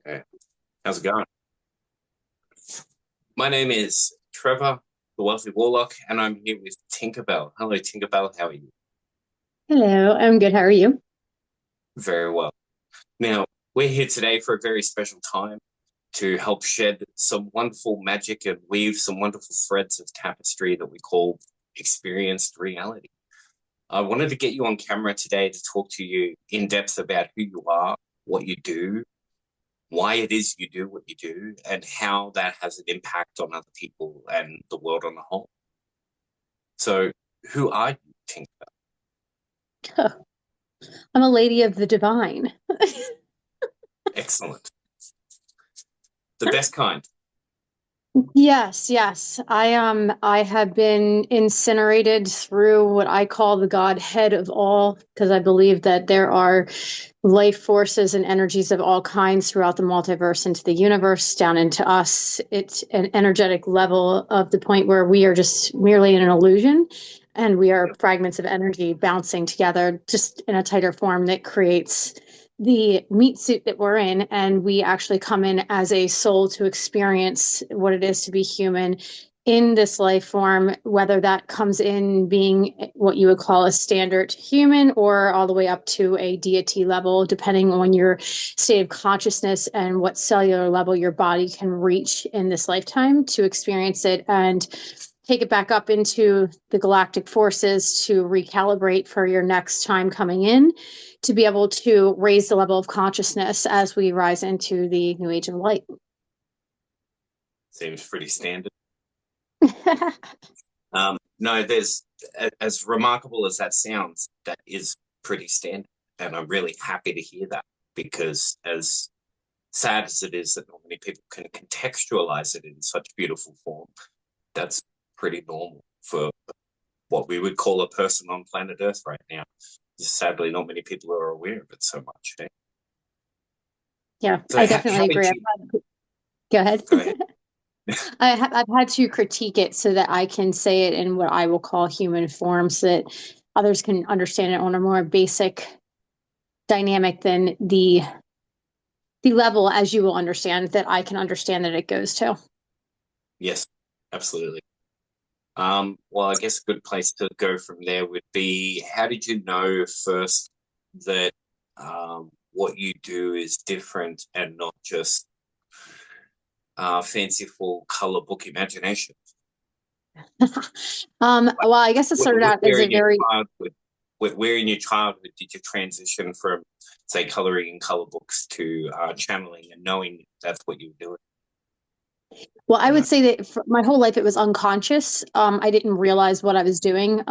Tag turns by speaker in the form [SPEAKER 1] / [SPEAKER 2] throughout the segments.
[SPEAKER 1] Hey, how's it going? My name is Trevor, the Wealthy Warlock, and I'm here with Tink Er Bell. Hello, Tink Er Bell. How are you?
[SPEAKER 2] Hello, I'm good. How are you?
[SPEAKER 1] Very well. Now, we're here today for a very special time to help shed some wonderful magic and weave some wonderful threads of tapestry that we call experienced reality. I wanted to get you on camera today to talk to you in depth about who you are, what you do, why it is you do what you do, and how that has an impact on other people and the world on the whole. So, who are you, Tinker?
[SPEAKER 2] I'm a lady of the divine.
[SPEAKER 1] Excellent. The best kind.
[SPEAKER 2] Yes, yes. I have been incinerated through what I call the Godhead of all, because I believe that there are life forces and energies of all kinds throughout the multiverse into the universe, down into us. It's an energetic level of the point where we are just merely in an illusion and we are
[SPEAKER 1] Yep.
[SPEAKER 2] fragments of energy bouncing together just in a tighter form that creates the meat suit that we're in, and we actually come in as a soul to experience what it is to be human in this life form, whether that comes in being what you would call a standard human or all the way up to a deity level, depending on your state of consciousness and what cellular level your body can reach in this lifetime to experience it and take it back up into the galactic forces to recalibrate for your next time coming in, to be able to raise the level of consciousness as we rise into the new age of light.
[SPEAKER 1] Seems pretty standard. No, there's as remarkable as that sounds, that is pretty standard. And I'm really happy to hear that because as sad as it is that not many people can contextualize it in such beautiful form, that's pretty normal for what we would call a person on planet Earth right now. Sadly, not many people are aware of it so much. Eh?
[SPEAKER 2] Yeah,
[SPEAKER 1] So
[SPEAKER 2] I
[SPEAKER 1] how
[SPEAKER 2] definitely
[SPEAKER 1] did
[SPEAKER 2] agree.
[SPEAKER 1] you
[SPEAKER 2] Go ahead.
[SPEAKER 1] go ahead?
[SPEAKER 2] I've had to critique it so that I can say it in what I will call human form so that others can understand it on a more basic dynamic than the level, as you will understand, that I can understand that it goes to.
[SPEAKER 1] Yes, absolutely. Well, I guess a good place to go from there would be how did you know first that what you do is different and not just fanciful color book imagination? Like,
[SPEAKER 2] Well, I guess it started out as
[SPEAKER 1] where
[SPEAKER 2] a
[SPEAKER 1] in your
[SPEAKER 2] very
[SPEAKER 1] childhood, where in your childhood did you transition from, say, coloring in color books to channeling and knowing that's what you were doing?
[SPEAKER 2] well, I would say that for my whole life it was unconscious. I didn't realize what I was doing.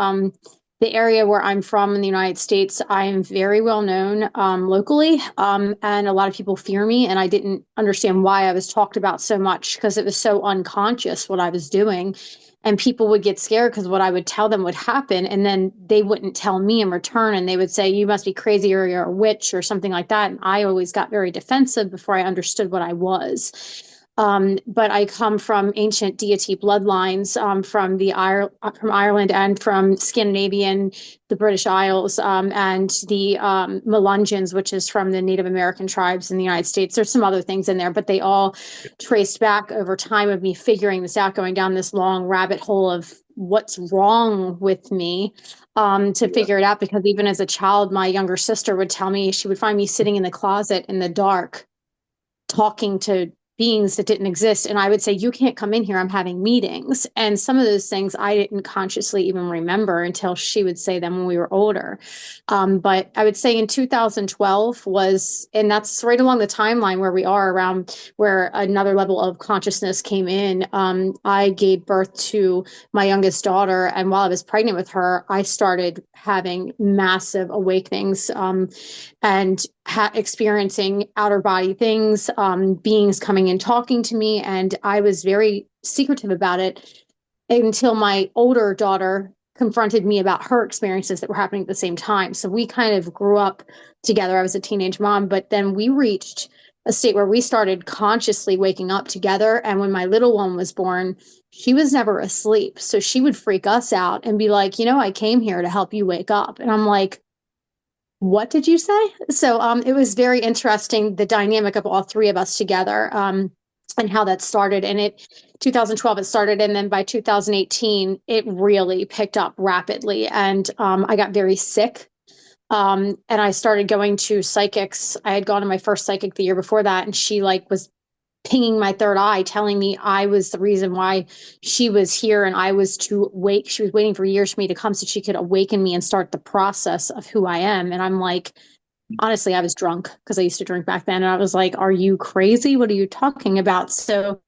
[SPEAKER 2] The area where I'm from in the United States, I am very well known locally, and a lot of people fear me. And I didn't understand why I was talked about so much because it was so unconscious what I was doing. And people would get scared because what I would tell them would happen, and then they wouldn't tell me in return, and they would say, "You must be crazy, or you're a witch, or something like that." And I always got very defensive before I understood what I was. But I come from ancient deity bloodlines from from Ireland and from Scandinavian, the British Isles, and the Melungeons, which is from the Native American tribes in the United States. There's some other things in there, but they all traced back over time of me figuring this out, going down this long rabbit hole of what's wrong with me to
[SPEAKER 1] Yeah.
[SPEAKER 2] figure it out. Because even as a child, my younger sister would tell me she would find me sitting in the closet in the dark talking to beings that didn't exist. And I would say, "You can't come in here. I'm having meetings." And some of those things I didn't consciously even remember until she would say them when we were older. But I would say in 2012 was, and that's right along the timeline where we are around where another level of consciousness came in. I gave birth to my youngest daughter. And while I was pregnant with her, I started having massive awakenings. And experiencing outer body things, beings coming and talking to me. And I was very secretive about it until my older daughter confronted me about her experiences that were happening at the same time. So we kind of grew up together. I was a teenage mom, but then we reached a state where we started consciously waking up together. And when my little one was born, she was never asleep. So she would freak us out and be like, "I came here to help you wake up." And I'm like, What did you say? So it was very interesting, the dynamic of all three of us together, and how that started. And it 2012 it started, and then by 2018 it really picked up rapidly. And I got very sick. And I started going to psychics. I had gone to my first psychic the year before that, and she like was pinging my third eye, telling me I was the reason why she was here and I was to wake. She was waiting for years for me to come so she could awaken me and start the process of who I am. And I'm like, honestly, I was drunk because I used to drink back then. And I was like, are you crazy? What are you talking about? So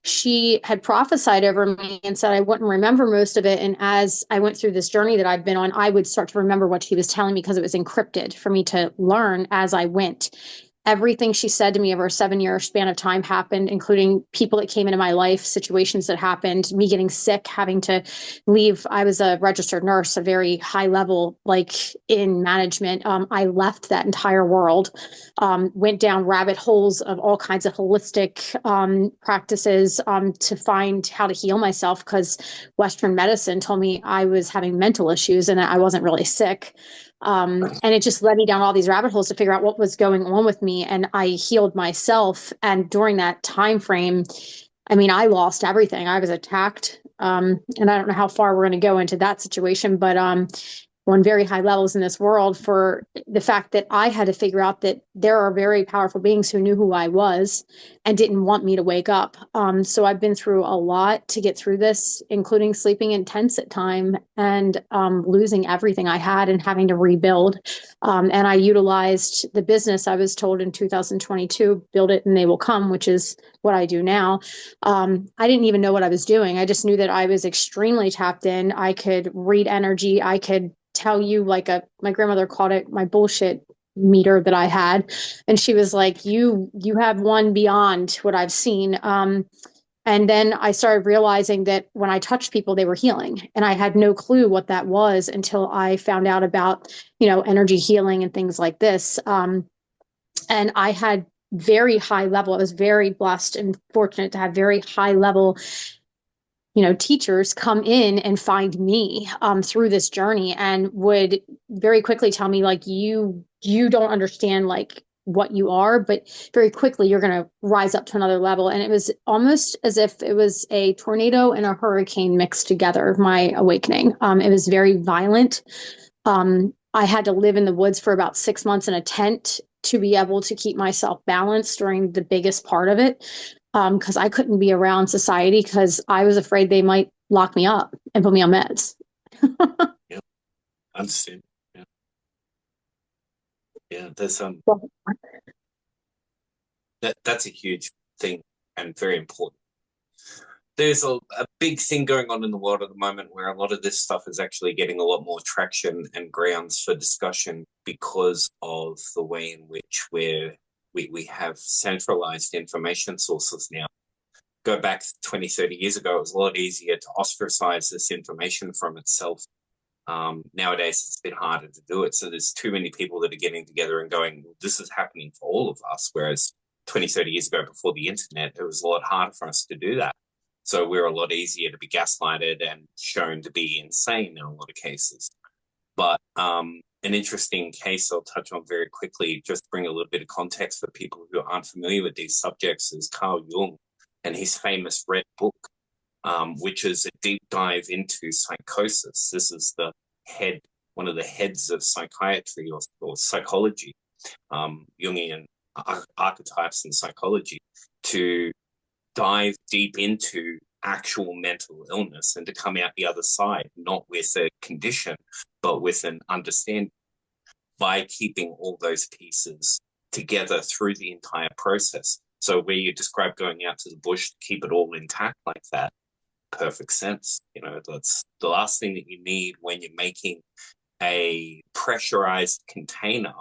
[SPEAKER 2] she had prophesied over me and said I wouldn't remember most of it. And as I went through this journey that I've been on, I would start to remember what she was telling me because it was encrypted for me to learn as I went. Everything she said to me over a 7-year span of time happened, including people that came into my life, situations that happened, me getting sick, having to leave. I was a registered nurse, a very high level, like in management. I left that entire world, went down rabbit holes of all kinds of holistic practices to find how to heal myself because Western medicine told me I was having mental issues and I wasn't really sick. And it just led me down all these rabbit holes to figure out what was going on with me. And I healed myself. And during that time frame, I mean, I lost everything. I was attacked. And I don't know how far we're going to go into that situation, but on very high levels in this world for the fact that I had to figure out that there are very powerful beings who knew who I was and didn't want me to wake up. So I've been through a lot to get through this, including sleeping in tents at time and losing everything I had and having to rebuild. And I utilized the business I was told in 2022, build it and they will come, which is what I do now. I didn't even know what I was doing. I just knew that I was extremely tapped in. I could read energy. I could tell you like my grandmother called it my bullshit meter that I had. And she was like, you have one beyond what I've seen. And then I started realizing that when I touched people, they were healing. And I had no clue what that was until I found out about, energy healing and things like this. And I had very high level. I was very blessed and fortunate to have very high level teachers come in and find me through this journey and would very quickly tell me like you don't understand like what you are, but very quickly you're going to rise up to another level. And it was almost as if it was a tornado and a hurricane mixed together, my awakening. It was very violent. I had to live in the woods for about 6 months in a tent to be able to keep myself balanced during the biggest part of it. Because I couldn't be around society because I was afraid they might lock me up and put me on meds.
[SPEAKER 1] Yeah, I understand. Yeah, yeah. There's that's a huge thing and very important. There's a big thing going on in the world at the moment where a lot of this stuff is actually getting a lot more traction and grounds for discussion because of the way in which we have centralized information sources now. Go back 20, 30 years ago, it was a lot easier to ostracize this information from itself. Nowadays, it's a bit harder to do it. So there's too many people that are getting together and going, well, this is happening for all of us. Whereas 20, 30 years ago, before the internet, it was a lot harder for us to do that. So we're a lot easier to be gaslighted and shown to be insane in a lot of cases. But an interesting case I'll touch on very quickly, just to bring a little bit of context for people who aren't familiar with these subjects, is Carl Jung and his famous Red Book, which is a deep dive into psychosis. This is one of the heads of psychiatry or psychology, Jungian archetypes in psychology, to dive deep into actual mental illness and to come out the other side, not with a condition, but with an understanding by keeping all those pieces together through the entire process. So where you describe going out to the bush to keep it all intact like that, perfect sense. That's the last thing that you need when you're making a pressurized container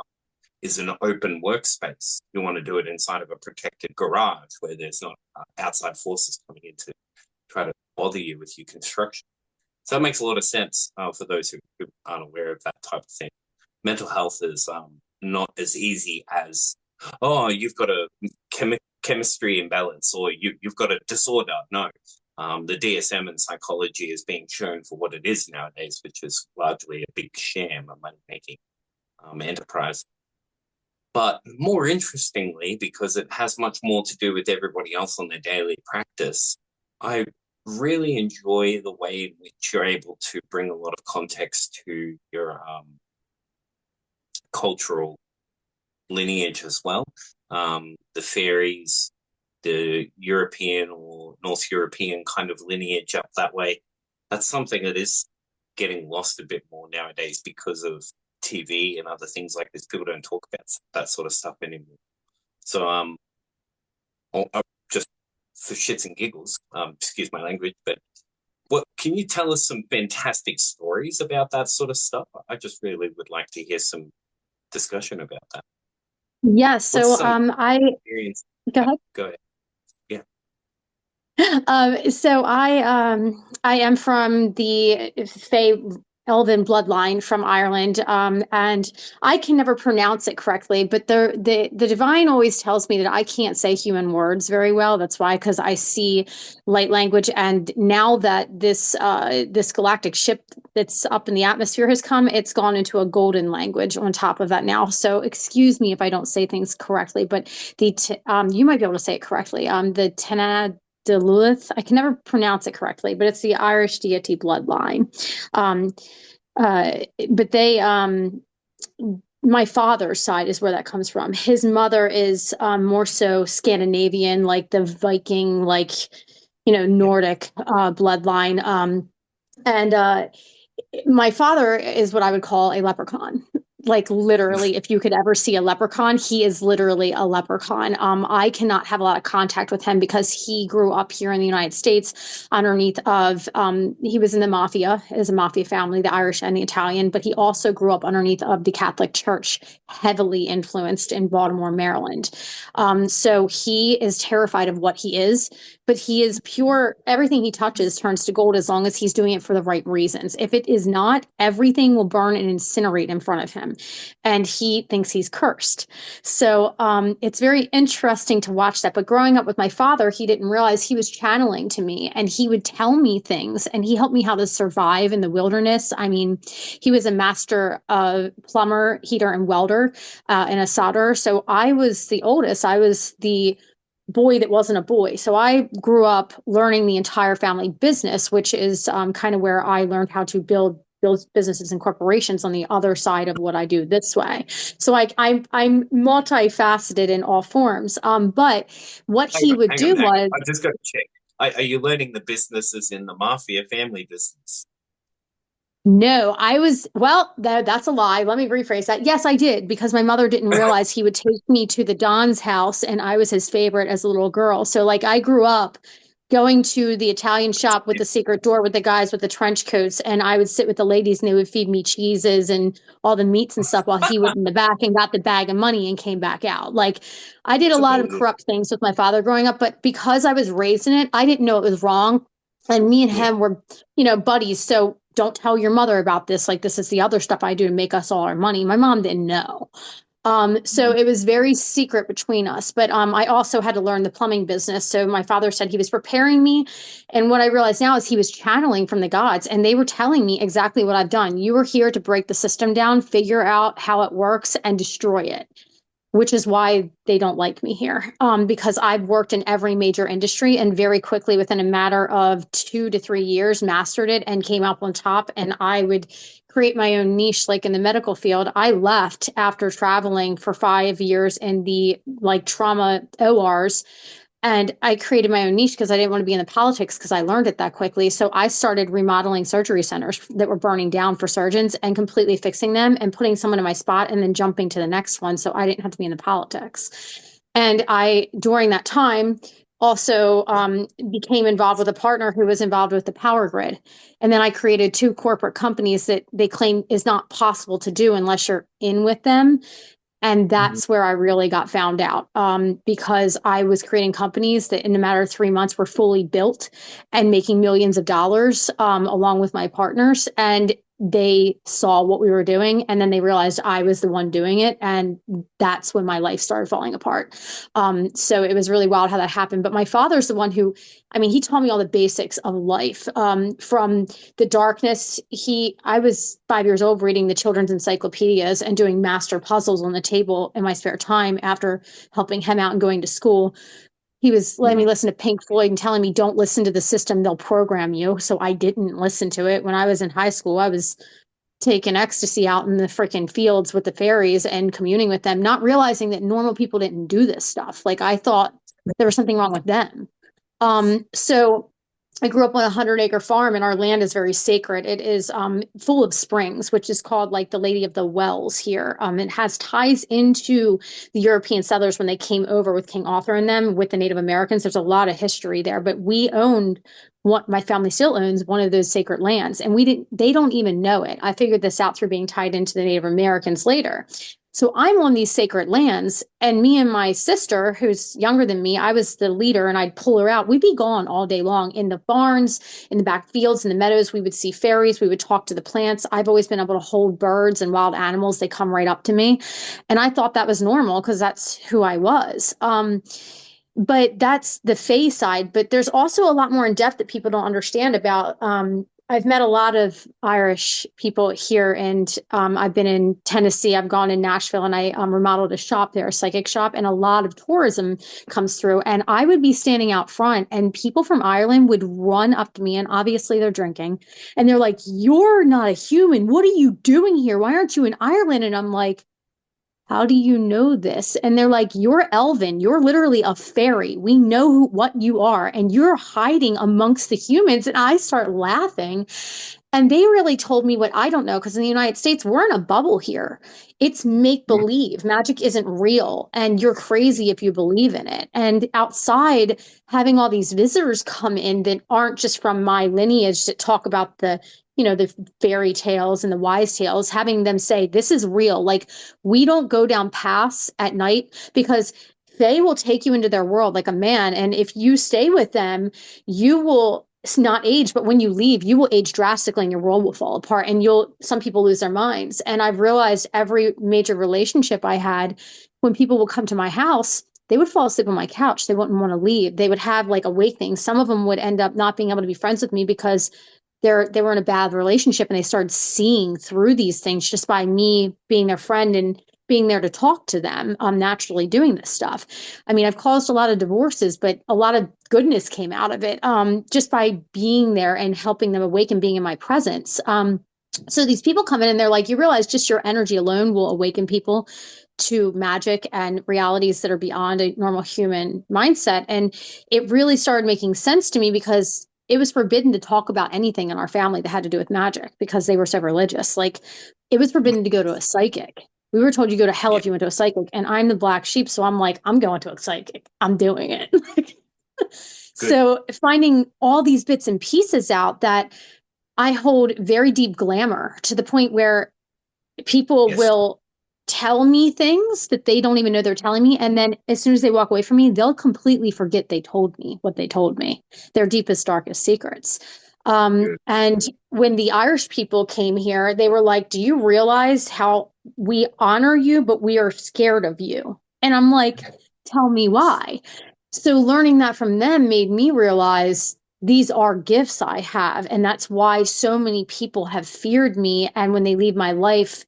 [SPEAKER 1] is an open workspace. You want to do it inside of a protected garage where there's not outside forces coming in to try to bother you with your construction. So that makes a lot of sense for those who aren't aware of that type of thing. Mental health is not as easy as, oh, you've got a chemistry imbalance or you've got a disorder. No. The DSM in psychology is being shown for what it is nowadays, which is largely a big sham, a money-making enterprise. But more interestingly, because it has much more to do with everybody else on their daily practice, I really enjoy the way in which you're able to bring a lot of context to your cultural lineage as well. The fairies, the European or North European kind of lineage up that way. That's something that is getting lost a bit more nowadays because of TV and other things like this. People don't talk about that sort of stuff anymore. So, just for shits and giggles, excuse my language, but what can you tell us some fantastic stories about that sort of stuff? I just really would like to hear some discussion about that.
[SPEAKER 2] Yes.
[SPEAKER 1] What's
[SPEAKER 2] So
[SPEAKER 1] some
[SPEAKER 2] I
[SPEAKER 1] experience?
[SPEAKER 2] go ahead.
[SPEAKER 1] Go ahead. Yeah.
[SPEAKER 2] I am from the Fey Elven bloodline from Ireland, and I can never pronounce it correctly. But the divine always tells me that I can't say human words very well. That's why, because I see light language, and now that this galactic ship that's up in the atmosphere has come, it's gone into a golden language on top of that now. So excuse me if I don't say things correctly, but you might be able to say it correctly. The Tenad Duluth. I can never pronounce it correctly, but it's the Irish deity bloodline. Um, but my father's side is where that comes from. His mother is more so Scandinavian, like the Viking, like, Nordic bloodline. And my father is what I would call a leprechaun. Like literally, if you could ever see a leprechaun, he is literally a leprechaun. I cannot have a lot of contact with him because he grew up here in the United States underneath of he was in the mafia, as a mafia family, the Irish and the Italian, but he also grew up underneath of the Catholic Church, heavily influenced in Baltimore, Maryland. So he is terrified of what he is, but he is pure. Everything he touches turns to gold as long as he's doing it for the right reasons. If it is not, everything will burn and incinerate in front of him. And he thinks he's cursed. So it's very interesting to watch that. But growing up with my father, he didn't realize he was channeling to me, and he would tell me things, and he helped me how to survive in the wilderness. I mean, he was a master plumber, heater, and welder, and a solderer. So I was the oldest. I was the boy that wasn't a boy. So I grew up learning the entire family business, which is kind of where I learned how to build businesses and corporations on the other side of what I do this way. So I'm multifaceted in all forms. But what he would
[SPEAKER 1] Hang on.
[SPEAKER 2] do was,
[SPEAKER 1] I've just got to check. Are you learning the businesses in the mafia family business?
[SPEAKER 2] no, that's a lie. Let me rephrase that. Yes, I did, because my mother didn't realize he would take me to the Don's house and I was his favorite as a little girl. So like I grew up going to the Italian shop with the secret door with the guys with the trench coats, and I would sit with the ladies and they would feed me cheeses and all the meats and stuff while he went in the back and got the bag of money and came back out. Like I did a
[SPEAKER 1] It's
[SPEAKER 2] lot of
[SPEAKER 1] amazing.
[SPEAKER 2] corrupt things with my father growing up, but because I was raised in it, I didn't know it was wrong. And me and
[SPEAKER 1] Yeah.
[SPEAKER 2] him were, buddies. So don't tell your mother about this. Like, this is the other stuff I do to make us all our money. My mom didn't know. So it was very secret between us. But I also had to learn the plumbing business. So my father said he was preparing me. And what I realize now is he was channeling from the gods, and they were telling me exactly what I've done. You were here to break the system down, figure out how it works, and destroy it, which is why they don't like me here. Because I've worked in every major industry and very quickly, within a matter of 2 to 3 years, mastered it and came up on top. And I would create my own niche, like in the medical field. I left after traveling for 5 years in the like trauma ORs, and I created my own niche because I didn't want to be in the politics, because I learned it that quickly. So I started remodeling surgery centers that were burning down for surgeons and completely fixing them and putting someone in my spot and then jumping to the next one. So I didn't have to be in the politics. And during that time, also became involved with a partner who was involved with the power grid. And then I created two corporate companies that they claim is not possible to do unless you're in with them. And that's where I really got found out, because I was creating companies that in a matter of 3 months were fully built and making millions of dollars, along with my partners. And they saw what we were doing, and then they realized I was the one doing it, and that's when my life started falling apart. So it was really wild how that happened. But my father's the one who, I mean, he taught me all the basics of life, from the darkness. I was 5 years old reading the children's encyclopedias and doing master puzzles on the table in my spare time after helping him out and going to school. He was letting me listen to Pink Floyd and telling me, don't listen to the system, they'll program you. So I didn't listen to it. When I was in high school, I was taking ecstasy out in the freaking fields with the fairies and communing with them, not realizing that normal people didn't do this stuff. Like, I thought there was something wrong with them. So I grew up on a 100-acre farm, and our land is very sacred. It is full of springs, which is called like the Lady of the Wells here. It has ties into the European settlers when they came over with King Arthur and them with the Native Americans. There's a lot of history there, but we owned what my family still owns, one of those sacred lands, and they don't even know it. I figured this out through being tied into the Native Americans later. So I'm on these sacred lands, and me and my sister, who's younger than me, I was the leader, and I'd pull her out. We'd be gone all day long in the barns, in the back fields, in the meadows. We would see fairies. We would talk to the plants. I've always been able to hold birds and wild animals. They come right up to me. And I thought that was normal because that's who I was. But that's the Fae side. But there's also a lot more in depth that people don't understand about. I've met a lot of Irish people here, and I've been in Tennessee. I've gone in Nashville, and I remodeled a shop there, a psychic shop, and a lot of tourism comes through. And I would be standing out front, and people from Ireland would run up to me, and obviously they're drinking, and they're like, "You're not a human. What are you doing here? Why aren't you in Ireland?" And I'm like, how do you know this? And they're like, you're elven. You're literally a fairy. We know what you are, and you're hiding amongst the humans. And I start laughing. And they really told me what I don't know, because in the United States, we're in a bubble here. It's make believe. Magic isn't real, and you're crazy if you believe in it. And outside, having all these visitors come in that aren't just from my lineage that talk about the fairy tales and the wise tales, having them say, this is real. Like, we don't go down paths at night because they will take you into their world like a man. And if you stay with them, you will not age, but when you leave, you will age drastically and your world will fall apart, and some people lose their minds. And I've realized every major relationship I had, when people would come to my house, they would fall asleep on my couch. They wouldn't want to leave. They would have like awakenings. Some of them would end up not being able to be friends with me because they were in a bad relationship, and they started seeing through these things just by me being their friend and being there to talk to them. I'm naturally doing this stuff. I mean, I've caused a lot of divorces, but a lot of goodness came out of it, just by being there and helping them awaken, being in my presence. So these people come in and they're like, you realize just your energy alone will awaken people to magic and realities that are beyond a normal human mindset. And it really started making sense to me because it was forbidden to talk about anything in our family that had to do with magic because they were so religious. Like, it was forbidden to go to a psychic. We were told you go to hell if you went to a psychic, and I'm the black sheep. So I'm like, I'm going to a psychic. I'm doing it. So finding all these bits and pieces out, that I hold very deep glamour to the point where people will tell me things that they don't even know they're telling me. And then as soon as they walk away from me, they'll completely forget they told me what they told me, their deepest, darkest secrets. And when the Irish people came here, they were like, do you realize how we honor you, but we are scared of you? And I'm like, tell me why. So learning that from them made me realize these are gifts I have. And that's why so many people have feared me. And when they leave my life,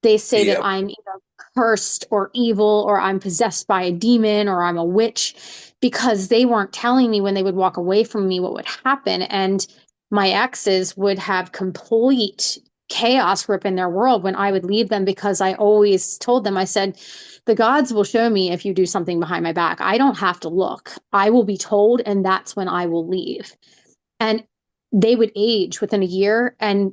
[SPEAKER 2] they say that I'm either cursed or evil, or I'm possessed by a demon, or I'm a witch, because they weren't telling me when they would walk away from me what would happen. And my exes would have complete chaos grip in their world when I would leave them, because I always told them, I said, the gods will show me if you do something behind my back. I don't have to look. I will be told, and that's when I will leave. And they would age within a year, and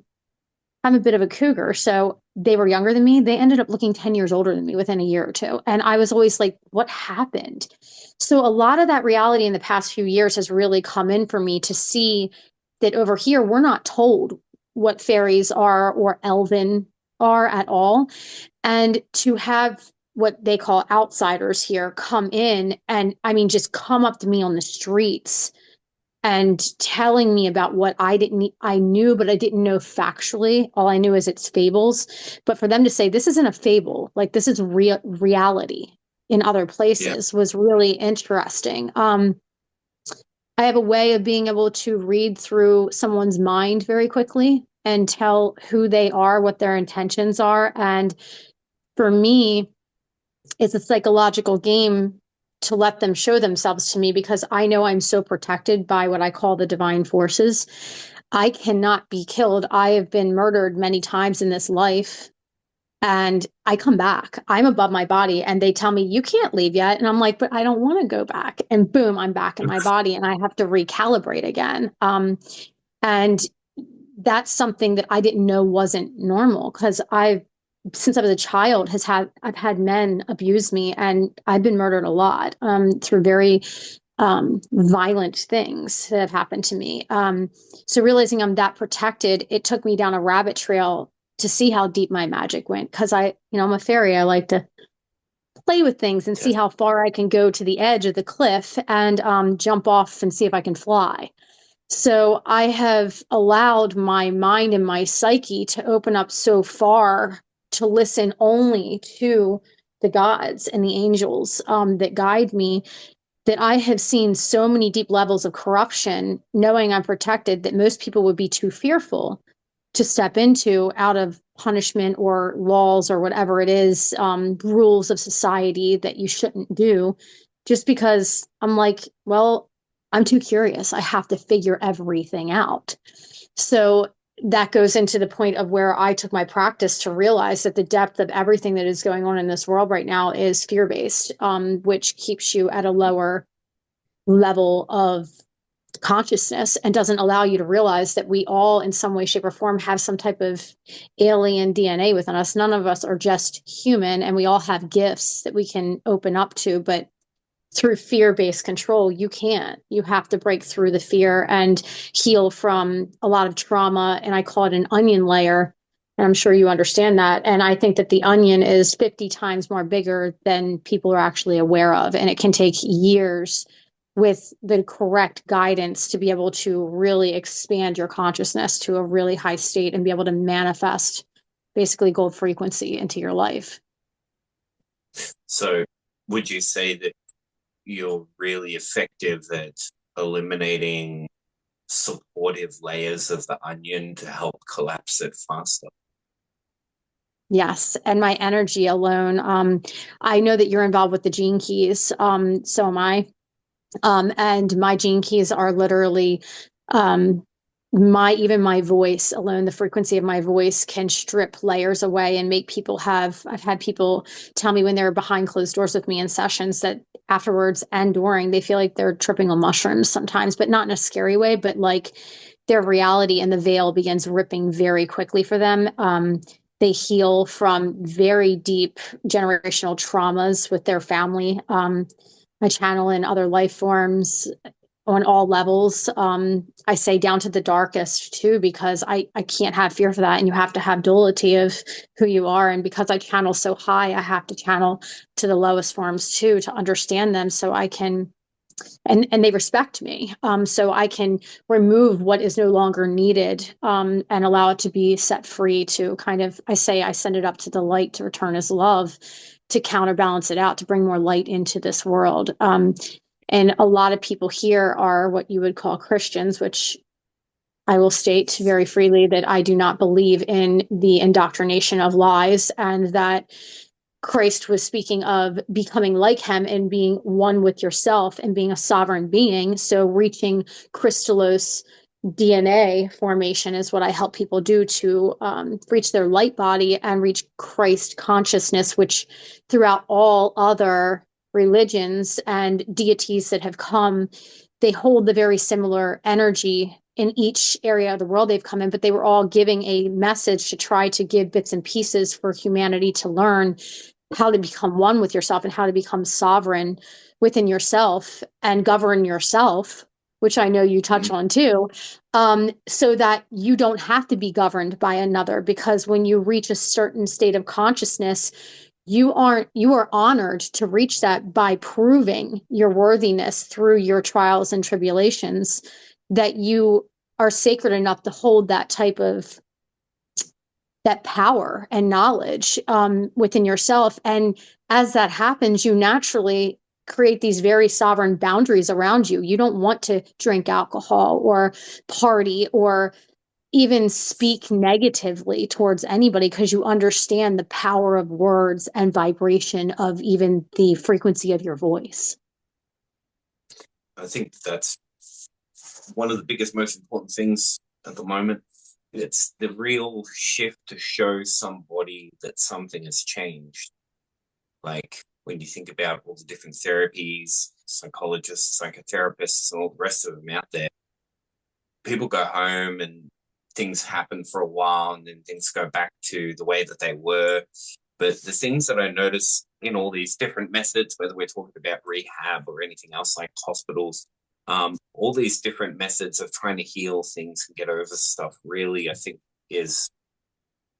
[SPEAKER 2] I'm a bit of a cougar, so they were younger than me. They ended up looking 10 years older than me within a year or two. And I was always like, what happened? So a lot of that reality in the past few years has really come in for me to see that over here, we're not told what fairies are or elven are at all. And to have what they call outsiders here come in and, I mean, just come up to me on the streets and telling me about what I knew, but I didn't know factually. All I knew is it's fables. But for them to say this isn't a fable, like this is reality in other
[SPEAKER 1] Yeah.
[SPEAKER 2] places, was really interesting. I have a way of being able to read through someone's mind very quickly and tell who they are, what their intentions are. And for me, it's a psychological game to let them show themselves to me, because I know I'm so protected by what I call the divine forces. I cannot be killed. I have been murdered many times in this life, and I come back. I'm above my body, and they tell me, you can't leave yet. And I'm like, but I don't want to go back. And boom, I'm back in my body, and I have to recalibrate again. And that's something that I didn't know wasn't normal, because since I was a child, I've had men abuse me, and I've been murdered a lot through very violent things that have happened to me. So realizing I'm that protected, it took me down a rabbit trail to see how deep my magic went. Because I'm a fairy. I like to play with things and see how far I can go to the edge of the cliff and jump off and see if I can fly. So I have allowed my mind and my psyche to open up so far to listen only to the gods and the angels that guide me, that I have seen so many deep levels of corruption, knowing I'm protected, that most people would be too fearful to step into out of punishment or laws or whatever it is, rules of society that you shouldn't do, just because I'm like, well, I'm too curious. I have to figure everything out. So that goes into the point of where I took my practice to realize that the depth of everything that is going on in this world right now is fear-based, which keeps you at a lower level of consciousness and doesn't allow you to realize that we all, in some way, shape, or form, have some type of alien DNA within us. None of us are just human, and we all have gifts that we can open up to. But through fear-based control, you can't. You have to break through the fear and heal from a lot of trauma. And I call it an onion layer. And I'm sure you understand that. And I think that the onion is 50 times more bigger than people are actually aware of. And it can take years with the correct guidance to be able to really expand your consciousness to a really high state and be able to manifest basically gold frequency into your life.
[SPEAKER 1] So would you say that you're really effective at eliminating supportive layers of the onion to help collapse it faster?
[SPEAKER 2] Yes, and my energy alone. I know that you're involved with the gene keys. So am I. And my gene keys are literally um, my voice alone. The frequency of my voice can strip layers away and make people have. I've had people tell me when they're behind closed doors with me in sessions that afterwards and during they feel like they're tripping on mushrooms sometimes, but not in a scary way, but like their reality and the veil begins ripping very quickly for them. They heal from very deep generational traumas with their family. I channel in other life forms on all levels. I say down to the darkest too, because I can't have fear for that. And you have to have duality of who you are. And because I channel so high, I have to channel to the lowest forms too, to understand them so I can, and they respect me. So I can remove what is no longer needed, and allow it to be set free to kind of, I say, I send it up to the light to return as love, to counterbalance it out, to bring more light into this world. And a lot of people here are what you would call Christians, which I will state very freely that I do not believe in the indoctrination of lies, and that Christ was speaking of becoming like him and being one with yourself and being a sovereign being. So reaching crystallos DNA formation is what I help people do to reach their light body and reach Christ consciousness, which throughout all other religions and deities that have come, they hold the very similar energy in each area of the world they've come in, but they were all giving a message to try to give bits and pieces for humanity to learn how to become one with yourself and how to become sovereign within yourself and govern yourself, which I know you touch on too, so that you don't have to be governed by another. Because when you reach a certain state of consciousness, you are honored to reach that by proving your worthiness through your trials and tribulations, that you are sacred enough to hold that type of that power and knowledge within yourself. And as that happens, you naturally create these very sovereign boundaries around you. You don't want to drink alcohol or party or even speak negatively towards anybody, because you understand the power of words and vibration of even the frequency of your voice.
[SPEAKER 1] I think that's one of the biggest, most important things at the moment. It's the real shift to show somebody that something has changed. Like when you think about all the different therapies, psychologists, psychotherapists, and all the rest of them out there, people go home and things happen for a while and then things go back to the way that they were. But the things that I notice in all these different methods, whether we're talking about rehab or anything else like hospitals, all these different methods of trying to heal things and get over stuff really, I think, is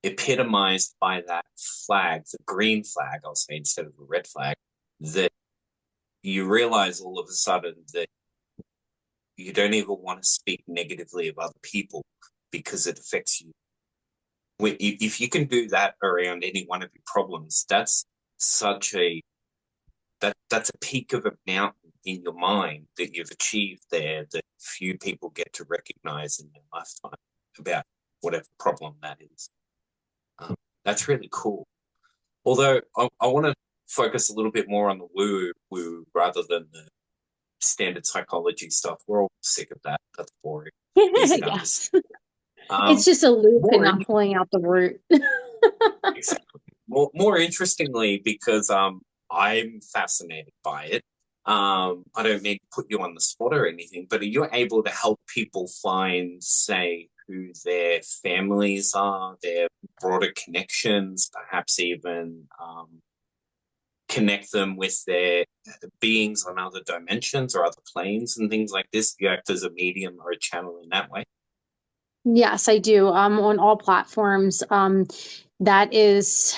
[SPEAKER 1] epitomized by that flag, the green flag, I'll say, instead of the red flag, that you realize all of a sudden that you don't even want to speak negatively of other people because it affects you. If you can do that around any one of your problems, that's that's a peak of a mountain in your mind that you've achieved there that few people get to recognize in their lifetime about whatever problem that is. That's really cool. Although I want to focus a little bit more on the woo rather than the standard psychology stuff. We're all sick of that. That's boring. Easy to
[SPEAKER 2] Yes.
[SPEAKER 1] understand.
[SPEAKER 2] It's just a loop and
[SPEAKER 1] More
[SPEAKER 2] not pulling out the root.
[SPEAKER 1] exactly. More interestingly, because I'm fascinated by it. I don't mean to put you on the spot or anything, but are you able to help people find, say, who their families are, their broader connections, perhaps even connect them with their beings on other dimensions or other planes and things like this? Do you act as a medium or a channel in that way?
[SPEAKER 2] Yes, I do. On all platforms. That is,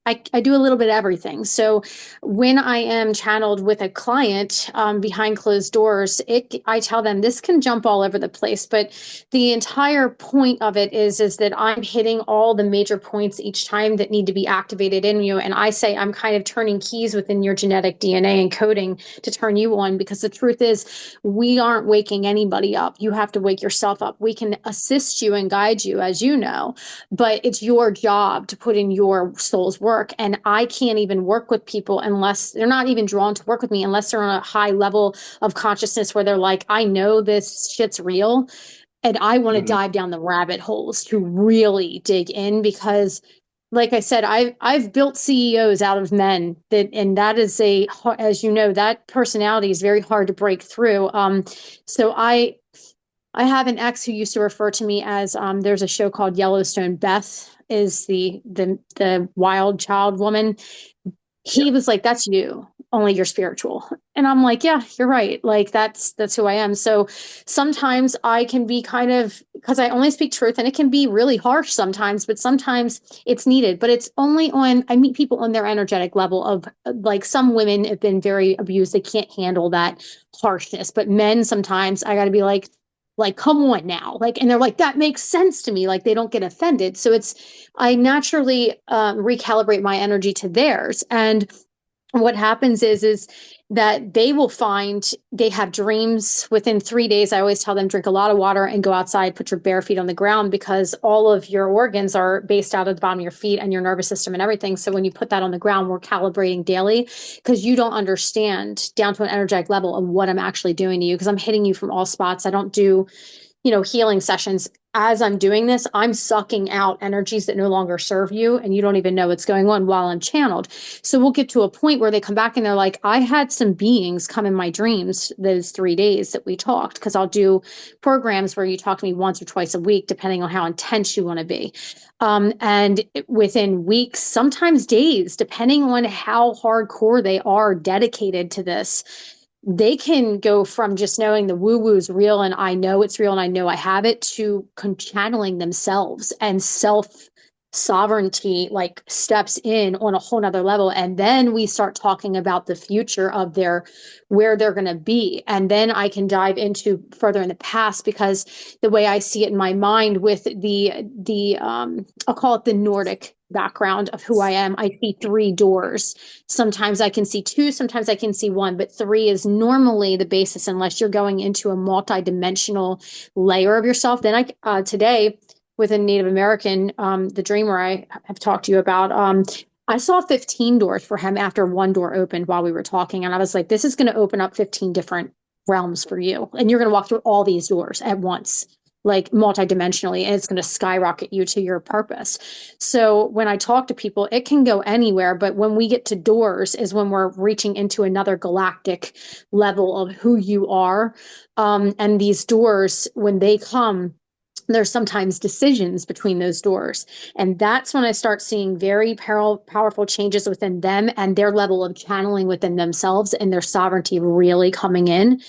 [SPEAKER 2] I do a little bit of everything. So when I am channeled with a client behind closed doors, I tell them this can jump all over the place, but the entire point of it is that I'm hitting all the major points each time that need to be activated in you. And I say I'm kind of turning keys within your genetic DNA and coding to turn you on, because the truth is we aren't waking anybody up. You have to wake yourself up. We can assist you and guide you, as you know, but it's your job to put in your soul's work. And I can't even work with people unless they're not even drawn to work with me, unless they're on a high level of consciousness where they're like, I know this shit's real and I want to
[SPEAKER 1] Mm-hmm.
[SPEAKER 2] dive down the rabbit holes to really dig in. Because like I said, I've built CEOs out of men, and that is as you know, that personality is very hard to break through. So I have an ex who used to refer to me as there's a show called Yellowstone. Beth is the wild child woman. He was like, that's you, only you're spiritual. And I'm like, yeah, you're right. Like that's who I am. So sometimes I can be kind of, because I only speak truth, and it can be really harsh sometimes, but sometimes it's needed. But it's only on, I meet people on their energetic level of, like, some women have been very abused. They can't handle that harshness. But men, sometimes I got to be like, come on now. Like, and they're like, that makes sense to me. Like, they don't get offended. So I naturally recalibrate my energy to theirs. And what happens is that they will find they have dreams within 3 days. I always tell them, drink a lot of water and go outside, put your bare feet on the ground, because all of your organs are based out of the bottom of your feet and your nervous system and everything. So when you put that on the ground, we're calibrating daily, because you don't understand down to an energetic level of what I'm actually doing to you, because I'm hitting you from all spots. I don't do healing sessions. As I'm doing this, I'm sucking out energies that no longer serve you, and you don't even know what's going on while I'm channeled. So we'll get to a point where they come back and they're like, I had some beings come in my dreams those 3 days that we talked, because I'll do programs where you talk to me once or twice a week, depending on how intense you want to be. And within weeks, sometimes days, depending on how hardcore they are dedicated to this, they can go from just knowing the woo woo is real and I know it's real and I know I have it, to channeling themselves and self sovereignty like steps in on a whole nother level. And then we start talking about the future of their where they're going to be. And then I can dive into further in the past, because the way I see it in my mind with the I'll call it the Nordic background of who I am, I see three doors. Sometimes I can see two, sometimes I can see one, but three is normally the basis unless you're going into a multi-dimensional layer of yourself. Then today with a Native American, the dreamer I have talked to you about, I saw 15 doors for him after one door opened while we were talking. And I was like, this is going to open up 15 different realms for you. And you're going to walk through all these doors at once, like multidimensionally, and it's going to skyrocket you to your purpose. So when I talk to people, it can go anywhere. But when we get to doors is when we're reaching into another galactic level of who you are. And these doors, when they come, there's sometimes decisions between those doors. And that's when I start seeing very powerful changes within them and their level of channeling within themselves and their sovereignty really coming in.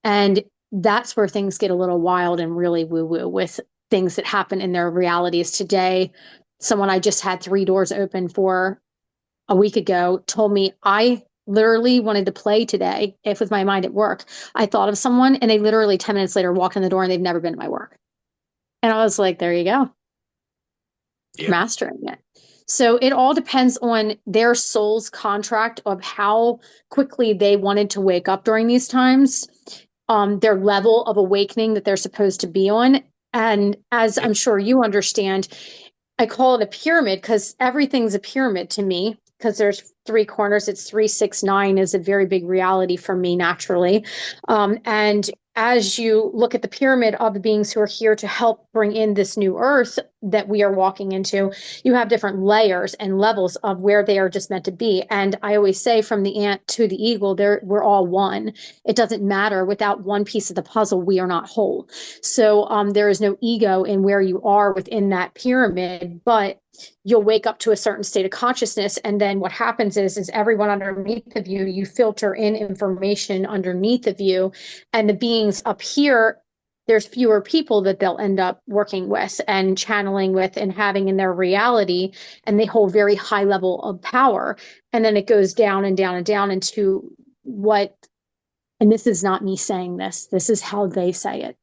[SPEAKER 2] And that's where things get a little wild and really woo-woo with things that happen in their realities. Today, someone I just had three doors open for a week ago told me, I literally wanted to play today if with my mind at work. I thought of someone and they literally 10 minutes later walked in the door and they've never been to my work. And I was like, there you go,
[SPEAKER 1] Yeah.
[SPEAKER 2] mastering it. So it all depends on their soul's contract of how quickly they wanted to wake up during these times, their level of awakening that they're supposed to be on. And as
[SPEAKER 1] Yeah.
[SPEAKER 2] I'm sure you understand, I call it a pyramid because everything's a pyramid to me, because there's three corners. It's 369 is a very big reality for me naturally. And as you look at the pyramid of the beings who are here to help bring in this new earth that we are walking into, you have different layers and levels of where they are just meant to be. And I always say, from the ant to the eagle, we're all one. It doesn't matter. Without one piece of the puzzle, we are not whole. So there is no ego in where you are within that pyramid, but you'll wake up to a certain state of consciousness. And then what happens is everyone underneath of you, you filter in information underneath of you, and the beings up here, there's fewer people that they'll end up working with and channeling with and having in their reality. And they hold very high level of power. And then it goes down and down and down into what, and this is not me saying this is how they say it,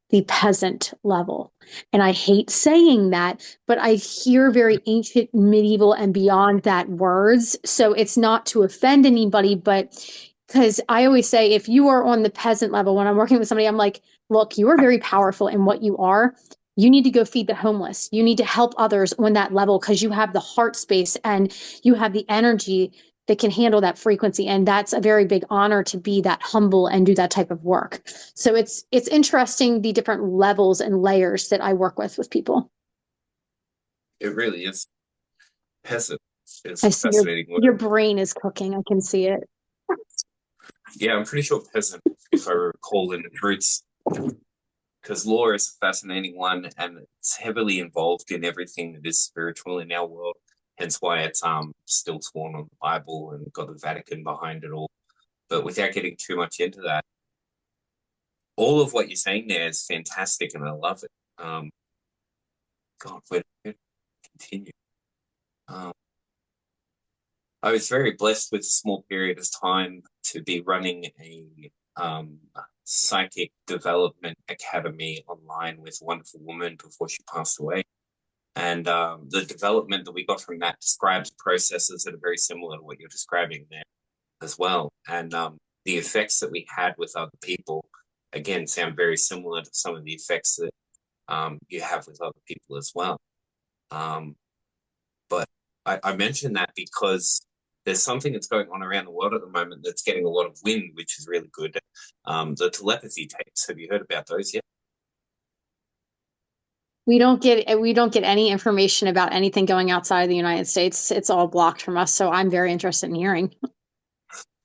[SPEAKER 2] the peasant level. And I hate saying that, but I hear very ancient, medieval, and beyond that words. So it's not to offend anybody, but because I always say, if you are on the peasant level, when I'm working with somebody, I'm like, look, you are very powerful in what you are. You need to go feed the homeless. You need to help others on that level because you have the heart space and you have the energy that can handle that frequency. And that's a very big honor to be that humble and do that type of work. So it's interesting the different levels and layers that I work with people.
[SPEAKER 1] It really is. Peasant is
[SPEAKER 2] I
[SPEAKER 1] a
[SPEAKER 2] see your
[SPEAKER 1] fascinating
[SPEAKER 2] your
[SPEAKER 1] word.
[SPEAKER 2] brain is cooking. I can see it.
[SPEAKER 1] Yeah, I'm pretty sure peasant, if I recall in its roots, because law is a fascinating one and it's heavily involved in everything that is spiritual in our world. Hence why it's still sworn on the Bible and got the Vatican behind it all. But without getting too much into that, all of what you're saying there is fantastic and I love it. God, where did it continue? Um, I was very blessed with a small period of time to be running a psychic development academy online with a wonderful woman before she passed away. And the development that we got from that describes processes that are very similar to what you're describing there as well. And the effects that we had with other people, again, sound very similar to some of the effects that you have with other people as well. But I mention that because there's something that's going on around the world at the moment that's getting a lot of wind, which is really good. The telepathy tapes. Have you heard about those yet?
[SPEAKER 2] We don't get any information about anything going outside of the United States. It's all blocked from us. So I'm very interested in hearing.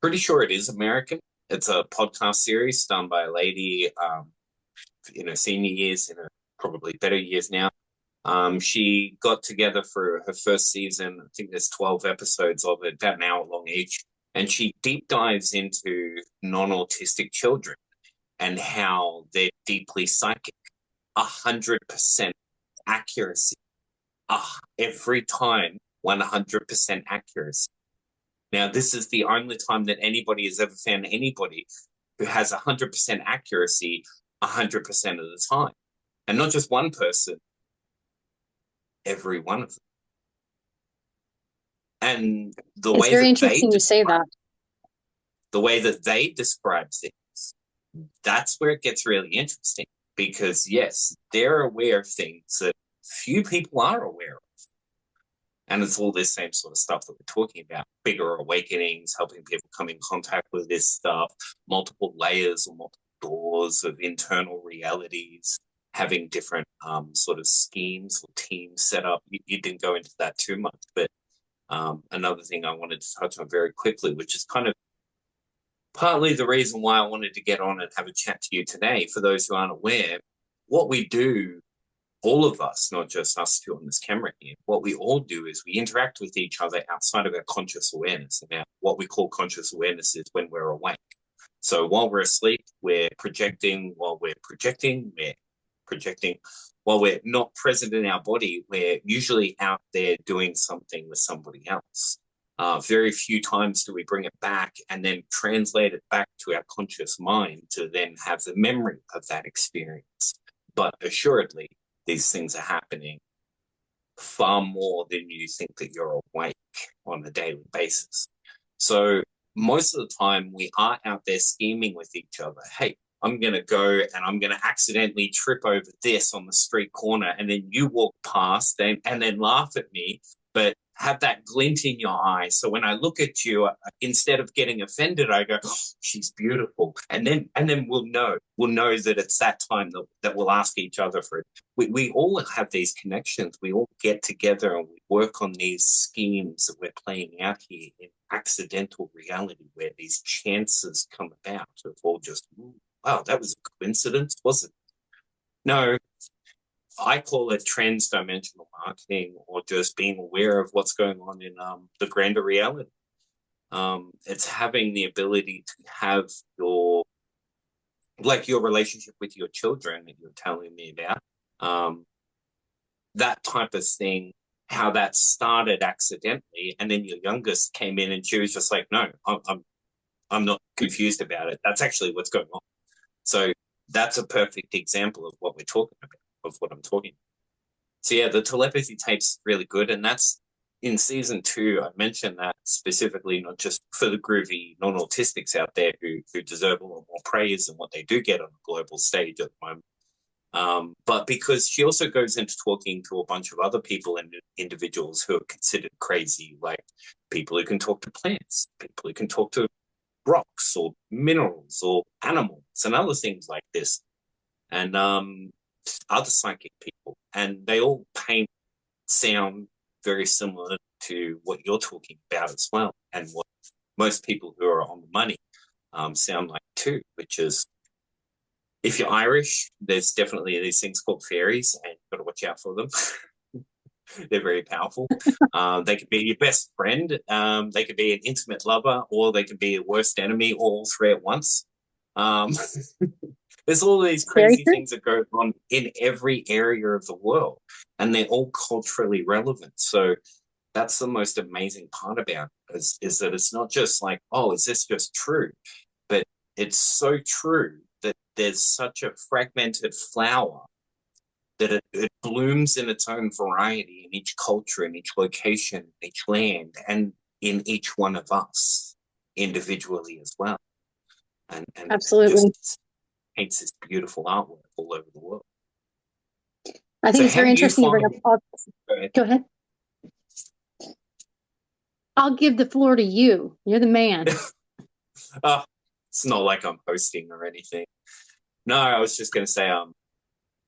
[SPEAKER 1] Pretty sure it is American. It's a podcast series done by a lady in her senior years, in her probably better years now. She got together for her first season. I think there's 12 episodes of it, about an hour long each. And she deep dives into non-autistic children and how they're deeply psychic, 100% accuracy. every time 100% accuracy. Now, this is the only time that anybody has ever found anybody who has 100% accuracy 100% of the time. And not just one person, every one of them. And
[SPEAKER 2] It's very interesting you say that.
[SPEAKER 1] the way that they describe things, that's where it gets really interesting. Because yes, they're aware of things that few people are aware of. And it's all this same sort of stuff that we're talking about. Bigger awakenings, helping people come in contact with this stuff, multiple layers or multiple doors of internal realities, having different sort of schemes or teams set up. You didn't go into that too much, but another thing I wanted to touch on very quickly, which is kind of partly the reason why I wanted to get on and have a chat to you today. For those who aren't aware, what we do, all of us, not just us two on this camera here, what we all do is we interact with each other outside of our conscious awareness. And what we call conscious awareness is when we're awake. So while we're asleep, we're projecting. While we're projecting, we're projecting. While we're not present in our body, we're usually out there doing something with somebody else. Very few times do we bring it back and then translate it back to our conscious mind to then have the memory of that experience. But assuredly, these things are happening far more than you think that you're awake on a daily basis. So most of the time we are out there scheming with each other. Hey, I'm going to go and I'm going to accidentally trip over this on the street corner, and then you walk past and then laugh at me, but have that glint in your eye. So when I look at you, instead of getting offended, I go, oh, she's beautiful. And then we'll know that it's that time that we'll ask each other for it. We all have these connections. We all get together and we work on these schemes that we're playing out here in accidental reality, where these chances come about of all just, wow, that was a coincidence, wasn't it? No, I call it transdimensional marketing, or just being aware of what's going on in the grander reality. It's having the ability to have your relationship with your children that you're telling me about. That type of thing, how that started accidentally, and then your youngest came in and she was just like, no, I'm not confused about it. That's actually what's going on. So that's a perfect example of what we're talking about, of what I'm talking about. So yeah, the telepathy tape's really good, and that's in season 2. I mentioned that specifically, not just for the groovy non-autistics out there who deserve a lot more praise than what they do get on a global stage at the moment, but because she also goes into talking to a bunch of other people and individuals who are considered crazy, like people who can talk to plants, people who can talk to rocks or minerals or animals and other things like this, and other psychic people, and they all sound very similar to what you're talking about as well, and what most people who are on the money sound like too, which is, if you're Irish, there's definitely these things called fairies, and you've got to watch out for them. They're very powerful. They could be your best friend. They could be an intimate lover, or they could be a worst enemy, all three at once. There's all these crazy things that go on in every area of the world, and they're all culturally relevant. So that's the most amazing part about it, is that it's not just like, oh, is this just true? But it's so true that there's such a fragmented flower that it blooms in its own variety in each culture, in each location, in each land, and in each one of us individually as well. And
[SPEAKER 2] absolutely
[SPEAKER 1] just paints this beautiful artwork all over the world.
[SPEAKER 2] I think it's very interesting. Go ahead. I'll give the floor to you. You're the man.
[SPEAKER 1] It's not like I'm hosting or anything. No, I was just going to say,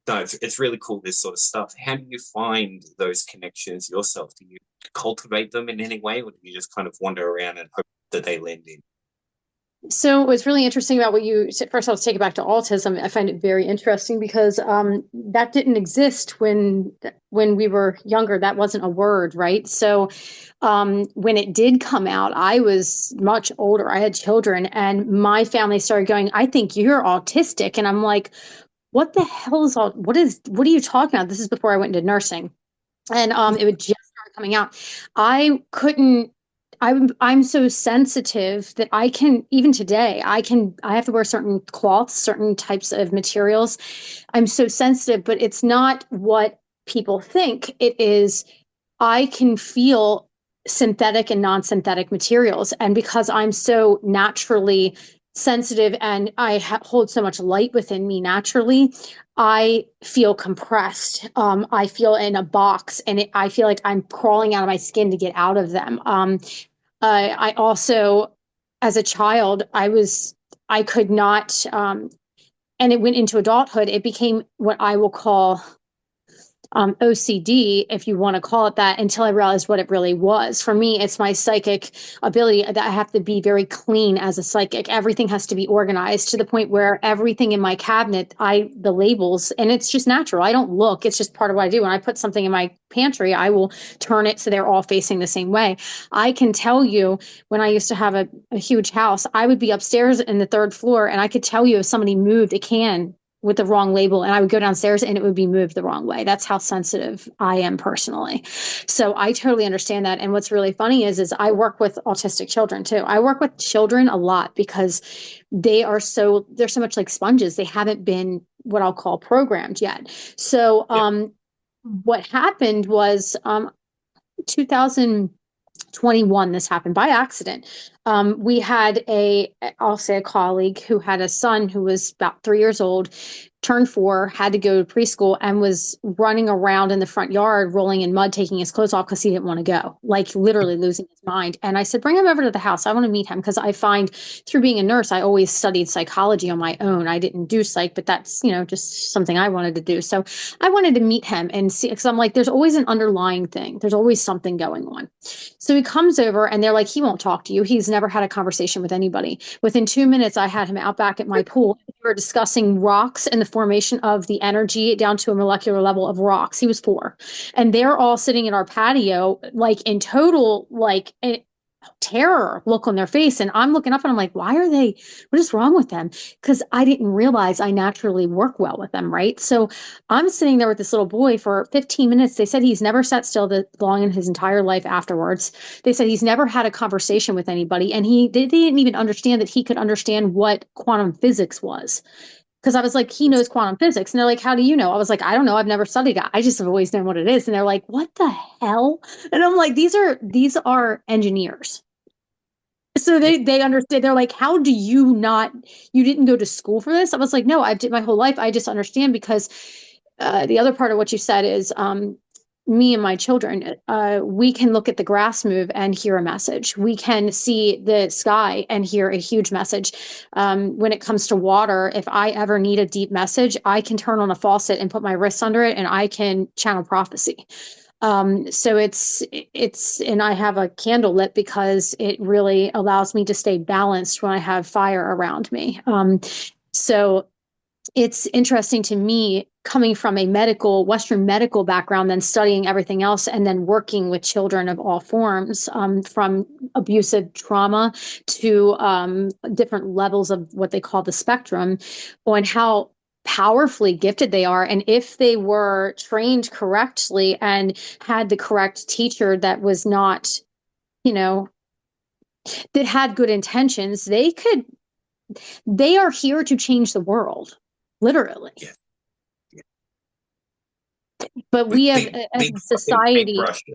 [SPEAKER 1] no, it's really cool, this sort of stuff. How do you find those connections yourself? Do you cultivate them in any way, or do you just kind of wander around and hope that they land in?
[SPEAKER 2] So what's really interesting about what you said, first I'll take it back to autism. I find it very interesting because that didn't exist when we were younger. That wasn't a word, right? So when it did come out, I was much older. I had children, and my family started going, I think you're autistic. And I'm like, what the hell is what are you talking about? This is before I went into nursing. and it would just start coming out. I couldn't. I'm so sensitive that I can, even today, I have to wear certain cloths, certain types of materials. I'm so sensitive, but it's not what people think it is. I can feel synthetic and non-synthetic materials. And because I'm so naturally sensitive and I hold so much light within me naturally, I feel compressed. I feel in a box and I feel like I'm crawling out of my skin to get out of them. I also, as a child, I could not, and it went into adulthood. It became what I will call OCD, if you want to call it that, until I realized what it really was. For me, it's my psychic ability that I have to be very clean as a psychic. Everything has to be organized to the point where everything in my cabinet, the labels, and it's just natural. I don't look, it's just part of what I do. When I put something in my pantry, I will turn it so they're all facing the same way. I can tell you when I used to have a huge house, I would be upstairs in the third floor and I could tell you if somebody moved a can with the wrong label and I would go downstairs and it would be moved the wrong way. That's how sensitive I am personally. So I totally understand that. And what's really funny is I work with autistic children too. I work with children a lot because they're so much like sponges. They haven't been what I'll call programmed yet. So
[SPEAKER 1] Yeah.
[SPEAKER 2] what happened was 2021, this happened by accident. We had I'll say a colleague who had a son who was about 3 years old, turned 4, had to go to preschool, and was running around in the front yard, rolling in mud, taking his clothes off because he didn't want to go, like literally losing his mind. And I said, bring him over to the house. I want to meet him because I find through being a nurse, I always studied psychology on my own. I didn't do psych, but that's, just something I wanted to do. So I wanted to meet him and see, because I'm like, there's always an underlying thing. There's always something going on. So he comes over and they're like, he won't talk to you. He's never had a conversation with anybody. Within 2 minutes, I had him out back at my pool. We were discussing rocks and the formation of the energy down to a molecular level of rocks. He was 4. And they're all sitting in our patio, like in total, like terror look on their face. And I'm looking up and I'm like, what is wrong with them? Because I didn't realize I naturally work well with them, right? So I'm sitting there with this little boy for 15 minutes. They said he's never sat still that long in his entire life afterwards. They said he's never had a conversation with anybody. And they didn't even understand that he could understand what quantum physics was. Because I was like, he knows quantum physics. And they're like, how do you know? I was like, I don't know. I've never studied it. I just have always known what it is. And they're like, what the hell? And I'm like, these are engineers. So they understand. They're like, how do you not, you didn't go to school for this? I was like, no, I've did my whole life. I just understand because the other part of what you said is me and my children, we can look at the grass move and hear a message. We can see the sky and hear a huge message. When it comes to water, if I ever need a deep message, I can turn on a faucet and put my wrists under it and I can channel prophecy. So and I have a candle lit because it really allows me to stay balanced when I have fire around me. So it's interesting to me coming from a Western medical background, then studying everything else, and then working with children of all forms, from abusive trauma to different levels of what they call the spectrum, on how powerfully gifted they are. And if they were trained correctly and had the correct teacher that was not, that had good intentions, they are here to change the world, literally.
[SPEAKER 1] Yeah. Yeah.
[SPEAKER 2] But
[SPEAKER 1] With
[SPEAKER 2] we have,
[SPEAKER 1] big,
[SPEAKER 2] as
[SPEAKER 1] big
[SPEAKER 2] a society,
[SPEAKER 1] paintbrushes.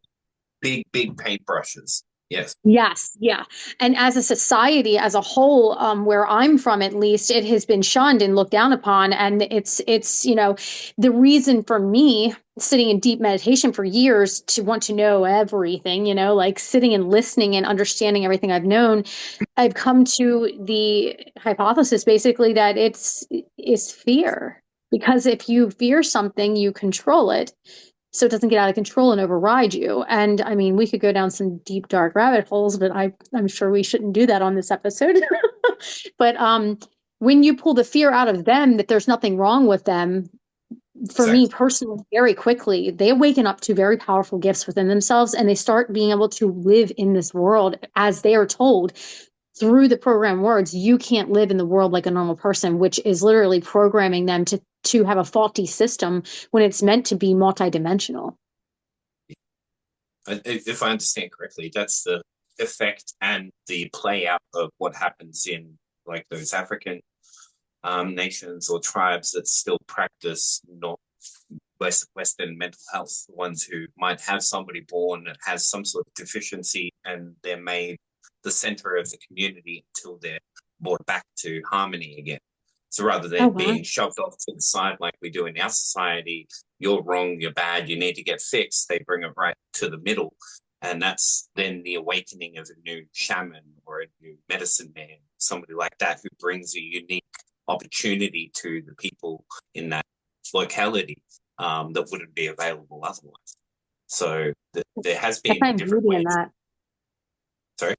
[SPEAKER 1] Big paintbrushes. Yes.
[SPEAKER 2] yes, yeah. And as a society as a whole, where I'm from, at least, it has been shunned and looked down upon. And it's, the reason for me sitting in deep meditation for years to want to know everything, like sitting and listening and understanding everything I've known, I've come to the hypothesis basically that it's fear. Because if you fear something, you control it so it doesn't get out of control and override you. And I mean, we could go down some deep, dark rabbit holes, but I'm sure we shouldn't do that on this episode. But when you pull the fear out of them that there's nothing wrong with them, for me
[SPEAKER 1] Exactly.
[SPEAKER 2] personally, very quickly, they awaken up to very powerful gifts within themselves and they start being able to live in this world as they are told through the program words. You can't live in the world like a normal person, which is literally programming them to have a faulty system when it's meant to be multidimensional.
[SPEAKER 1] If I understand correctly, that's the effect and the play out of what happens in like those African nations or tribes that still practice not Western mental health, the ones who might have somebody born that has some sort of deficiency and they're made the center of the community until they're brought back to harmony again. So rather
[SPEAKER 2] Oh,
[SPEAKER 1] than
[SPEAKER 2] wow.
[SPEAKER 1] being shoved off to the side like we do in our society, you're wrong, you're bad, you need to get fixed, they bring it right to the middle. And that's then the awakening of a new shaman or a new medicine man, somebody like that who brings a unique opportunity to the people in that locality that wouldn't be available otherwise. So there has
[SPEAKER 2] I
[SPEAKER 1] been
[SPEAKER 2] find
[SPEAKER 1] different
[SPEAKER 2] beauty in
[SPEAKER 1] ways.
[SPEAKER 2] that.
[SPEAKER 1] Sorry.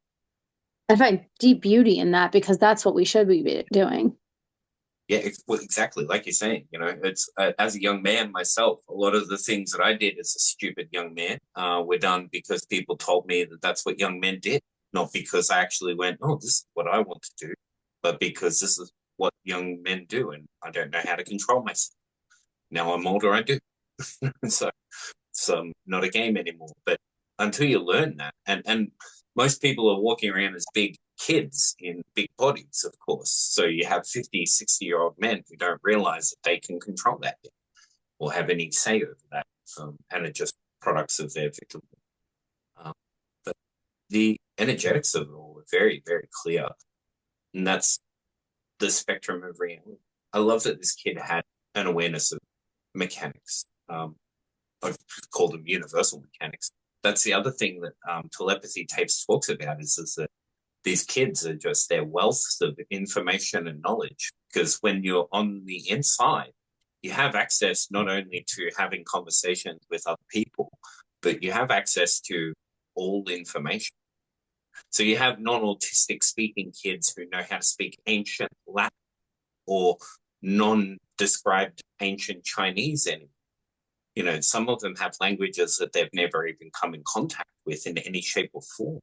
[SPEAKER 2] I find deep beauty in that because that's what we should be doing.
[SPEAKER 1] Yeah, well, exactly. Like you're saying, it's as a young man myself, a lot of the things that I did as a stupid young man were done because people told me that that's what young men did, not because I actually went, oh, this is what I want to do, but because this is what young men do, and I don't know how to control myself. Now I'm older, I do. So it's not a game anymore. But until you learn that, and most people are walking around as big kids in big bodies, of course. So you have 50, 60-year-old men who don't realize that they can control that yet or have any say over that. And it's just products of their victim. But the energetics of it all are very, very clear. And that's the spectrum of reality. I love that this kid had an awareness of mechanics. I call them universal mechanics. That's the other thing that telepathy tapes talks about is that these kids are just their wealths of information and knowledge. Because when you're on the inside, you have access not only to having conversations with other people, but you have access to all information. So you have non-autistic speaking kids who know how to speak ancient Latin or non-described ancient Chinese anymore. Some of them have languages that they've never even come in contact with in any shape or form.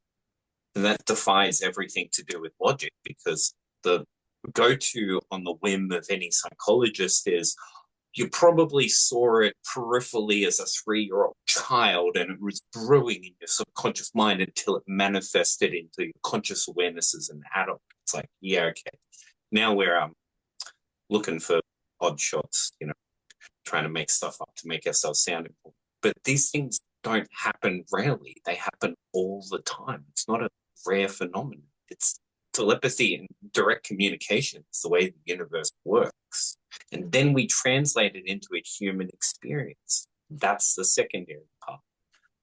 [SPEAKER 1] And that defies everything to do with logic because the go-to on the whim of any psychologist is you probably saw it peripherally as a 3-year-old child and it was brewing in your subconscious mind until it manifested into your conscious awareness as an adult. It's like, yeah, okay. Now we're looking for odd shots, trying to make stuff up to make ourselves sound important. But these things don't happen rarely. They happen all the time. It's not a rare phenomenon. It's telepathy and direct communication. It's the way the universe works. And then we translate it into a human experience. That's the secondary part.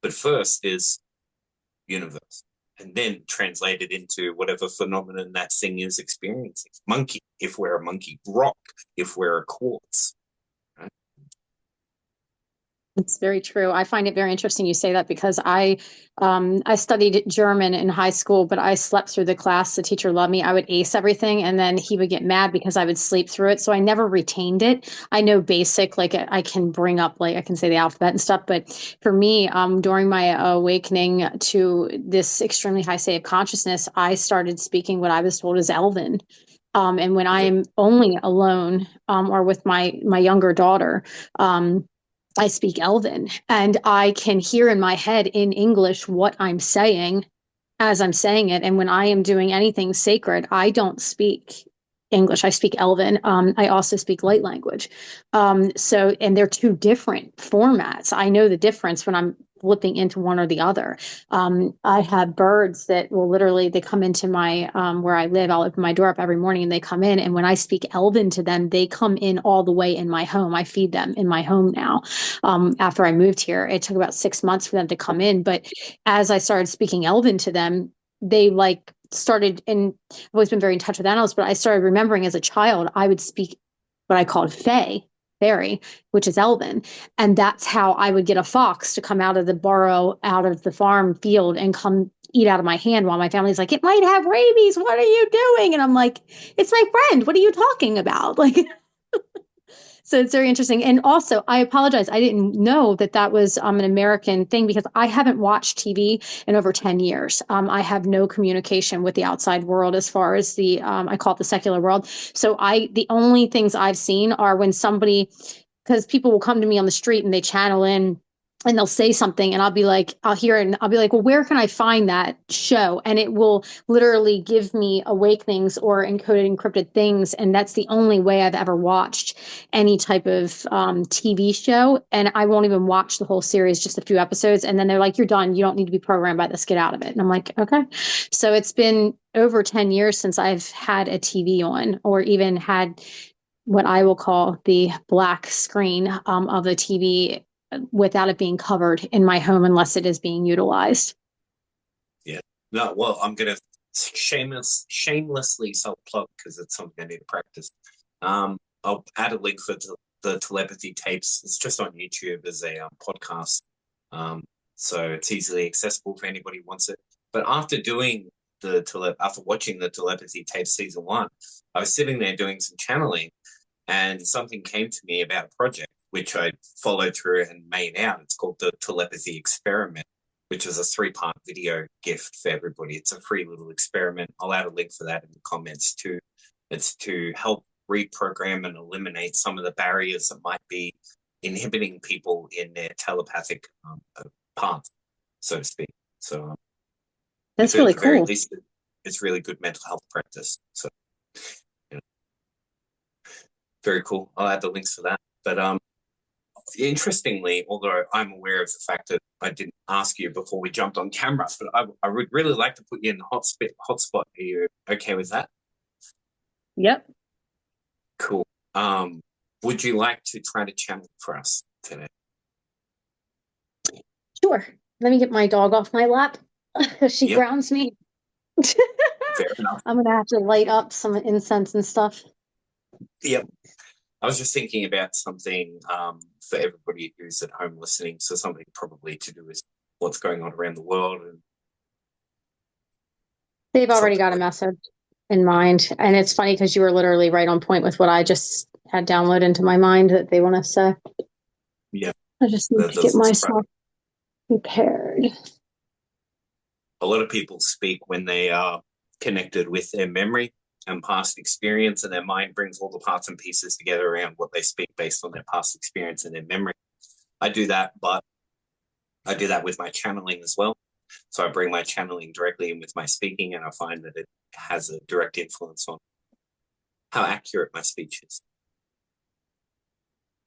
[SPEAKER 1] But first is universe. And then translate it into whatever phenomenon that thing is experiencing. Monkey, if we're a monkey. Rock, if we're a quartz.
[SPEAKER 2] It's very true. I find it very interesting you say that because I studied German in high school, but I slept through the class. The teacher loved me. I would ace everything, and then he would get mad because I would sleep through it. So I never retained it. I know basic, like I can bring up, like I can say the alphabet and stuff. But for me, during my awakening to this extremely high state of consciousness, I started speaking what I was told is Elven. And when
[SPEAKER 1] Yeah.
[SPEAKER 2] I'm only alone or with my younger daughter, I speak Elven and I can hear in my head in English what I'm saying as I'm saying it. And when I am doing anything sacred, I don't speak English. I speak Elven. I also speak light language. And they're two different formats. I know the difference when I'm flipping into one or the other. I have birds that will literally, they come into my, where I live, I'll open my door up every morning and they come in. And when I speak Elven to them, they come in all the way in my home. I feed them in my home now. After I moved here, it took about 6 months for them to come in. But as I started speaking Elven to them, they like started, and I've always been very in touch with animals, but I started remembering as a child, I would speak what I called fairy, which is Elven. And that's how I would get a fox to come out of the burrow, out of the farm field and come eat out of my hand while my family's like, it might have rabies. What are you doing? And I'm like, it's my friend. What are you talking about? Like, so it's very interesting. And also, I apologize. I didn't know that that was an American thing because I haven't watched TV in over 10 years. I have no communication with the outside world as far as the, I call it the secular world. So the only things I've seen are when somebody, because people will come to me on the street and they channel in and they'll say something and I'll be like, I'll hear it and I'll be like, well, where can I find that show? And it will literally give me awakenings or encoded, encrypted things. And that's the only way I've ever watched any type of TV show. And I won't even watch the whole series, just a few episodes. And then they're like, you're done. You don't need to be programmed by this. Get out of it. And I'm like, okay. So it's been over 10 years since I've had a TV on or even had what I will call the black screen of a TV without it being covered in my home unless it is being utilized.
[SPEAKER 1] Yeah. No, well, I'm gonna shamelessly self-plug because it's something I need to practice. I'll add a link for the telepathy tapes. It's just on YouTube as a podcast, so it's easily accessible for anybody who wants it. But after doing after watching the telepathy tape season 1, I was sitting there doing some channeling, and something came to me about a project which I followed through and made out. It's called the Telepathy Experiment, which is a 3-part video gift for everybody. It's a free little experiment. I'll add a link for that in the comments too. It's to help reprogram and eliminate some of the barriers that might be inhibiting people in their telepathic path, so to speak. So
[SPEAKER 2] that's
[SPEAKER 1] at
[SPEAKER 2] really
[SPEAKER 1] the very
[SPEAKER 2] cool.
[SPEAKER 1] least, it's really good mental health practice. So, you know, very cool. I'll add the links for that. But interestingly, although I'm aware of the fact that I didn't ask you before we jumped on camera, but I would really like to put you in the hotspot. Are you okay with that?
[SPEAKER 2] Yep.
[SPEAKER 1] Cool. Would you like to try to channel for us today?
[SPEAKER 2] Sure. Let me get my dog off my lap. She grounds me.
[SPEAKER 1] Fair enough.
[SPEAKER 2] I'm gonna have to light up some incense and stuff.
[SPEAKER 1] Yep. I was just thinking about something for everybody who's at home listening. So something probably to do with what's going on around the world. And
[SPEAKER 2] they've already got a message in mind. And it's funny because you were literally right on point with what I just had downloaded into my mind that they want to say.
[SPEAKER 1] Yeah.
[SPEAKER 2] I just need to get myself prepared.
[SPEAKER 1] A lot of people speak when they are connected with their memory and past experience, and their mind brings all the parts and pieces together around what they speak based on their past experience and their memory. I do that, but I do that with my channeling as well. So I bring my channeling directly in with my speaking, and I find that it has a direct influence on how accurate my speech is.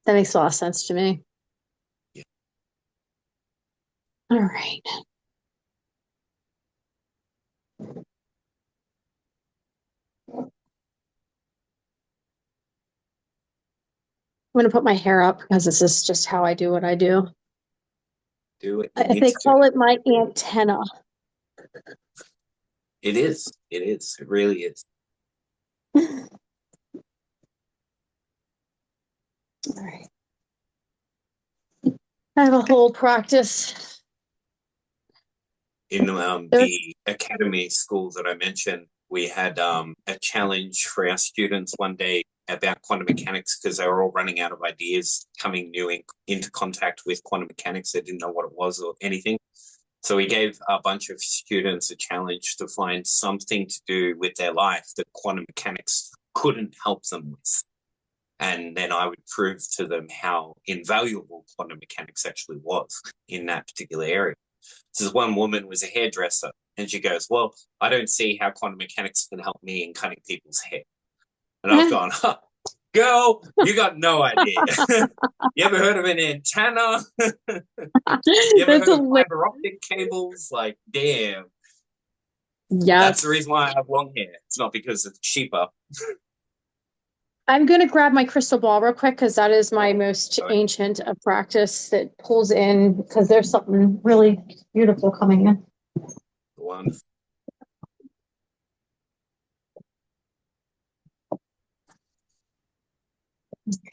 [SPEAKER 2] That makes a lot of sense to me.
[SPEAKER 1] Yeah.
[SPEAKER 2] All right. I'm going to put my hair up because this is just how I do what I do.
[SPEAKER 1] Do it.
[SPEAKER 2] They call it my antenna.
[SPEAKER 1] It is. It is. It really is.
[SPEAKER 2] All right. I have a whole practice.
[SPEAKER 1] In the academy school that I mentioned, we had a challenge for our students one day about quantum mechanics because they were all running out of ideas, coming new into contact with quantum mechanics. They didn't know what it was or anything. So we gave a bunch of students a challenge to find something to do with their life that quantum mechanics couldn't help them with. And then I would prove to them how invaluable quantum mechanics actually was in that particular area. So this one woman was a hairdresser, and she goes, well, I don't see how quantum mechanics can help me in cutting people's hair. And I've gone, girl, you got no idea. You ever heard of an antenna? You ever heard of fiber optic cables? Like, damn.
[SPEAKER 2] Yeah.
[SPEAKER 1] That's the reason why I have long hair. It's not because it's cheaper.
[SPEAKER 2] I'm going to grab my crystal ball real quick because that is my most ancient of practice that pulls in because there's something really beautiful coming in.
[SPEAKER 1] Wonderful.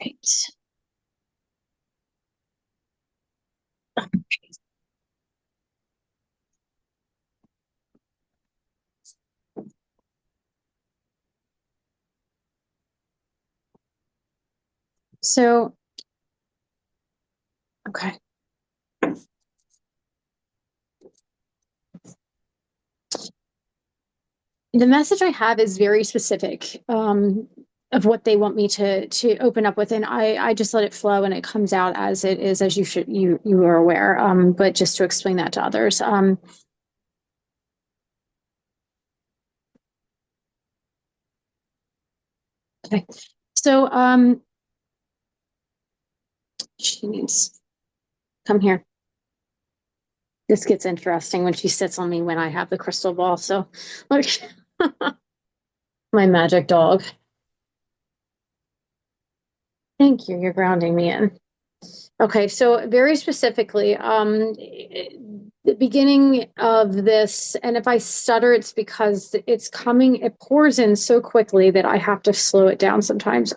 [SPEAKER 2] Right. So, okay. The message I have is very specific. of what they want me to open up with, and I just let it flow, and it comes out as it is, as you are aware. But just to explain that to others. Okay. So she needs come here. This gets interesting when she sits on me when I have the crystal ball. So look, my magic dog. Thank you. You're grounding me in. Okay, so very specifically, the beginning of this, and if I stutter, it's because it's coming, it pours in so quickly that I have to slow it down sometimes.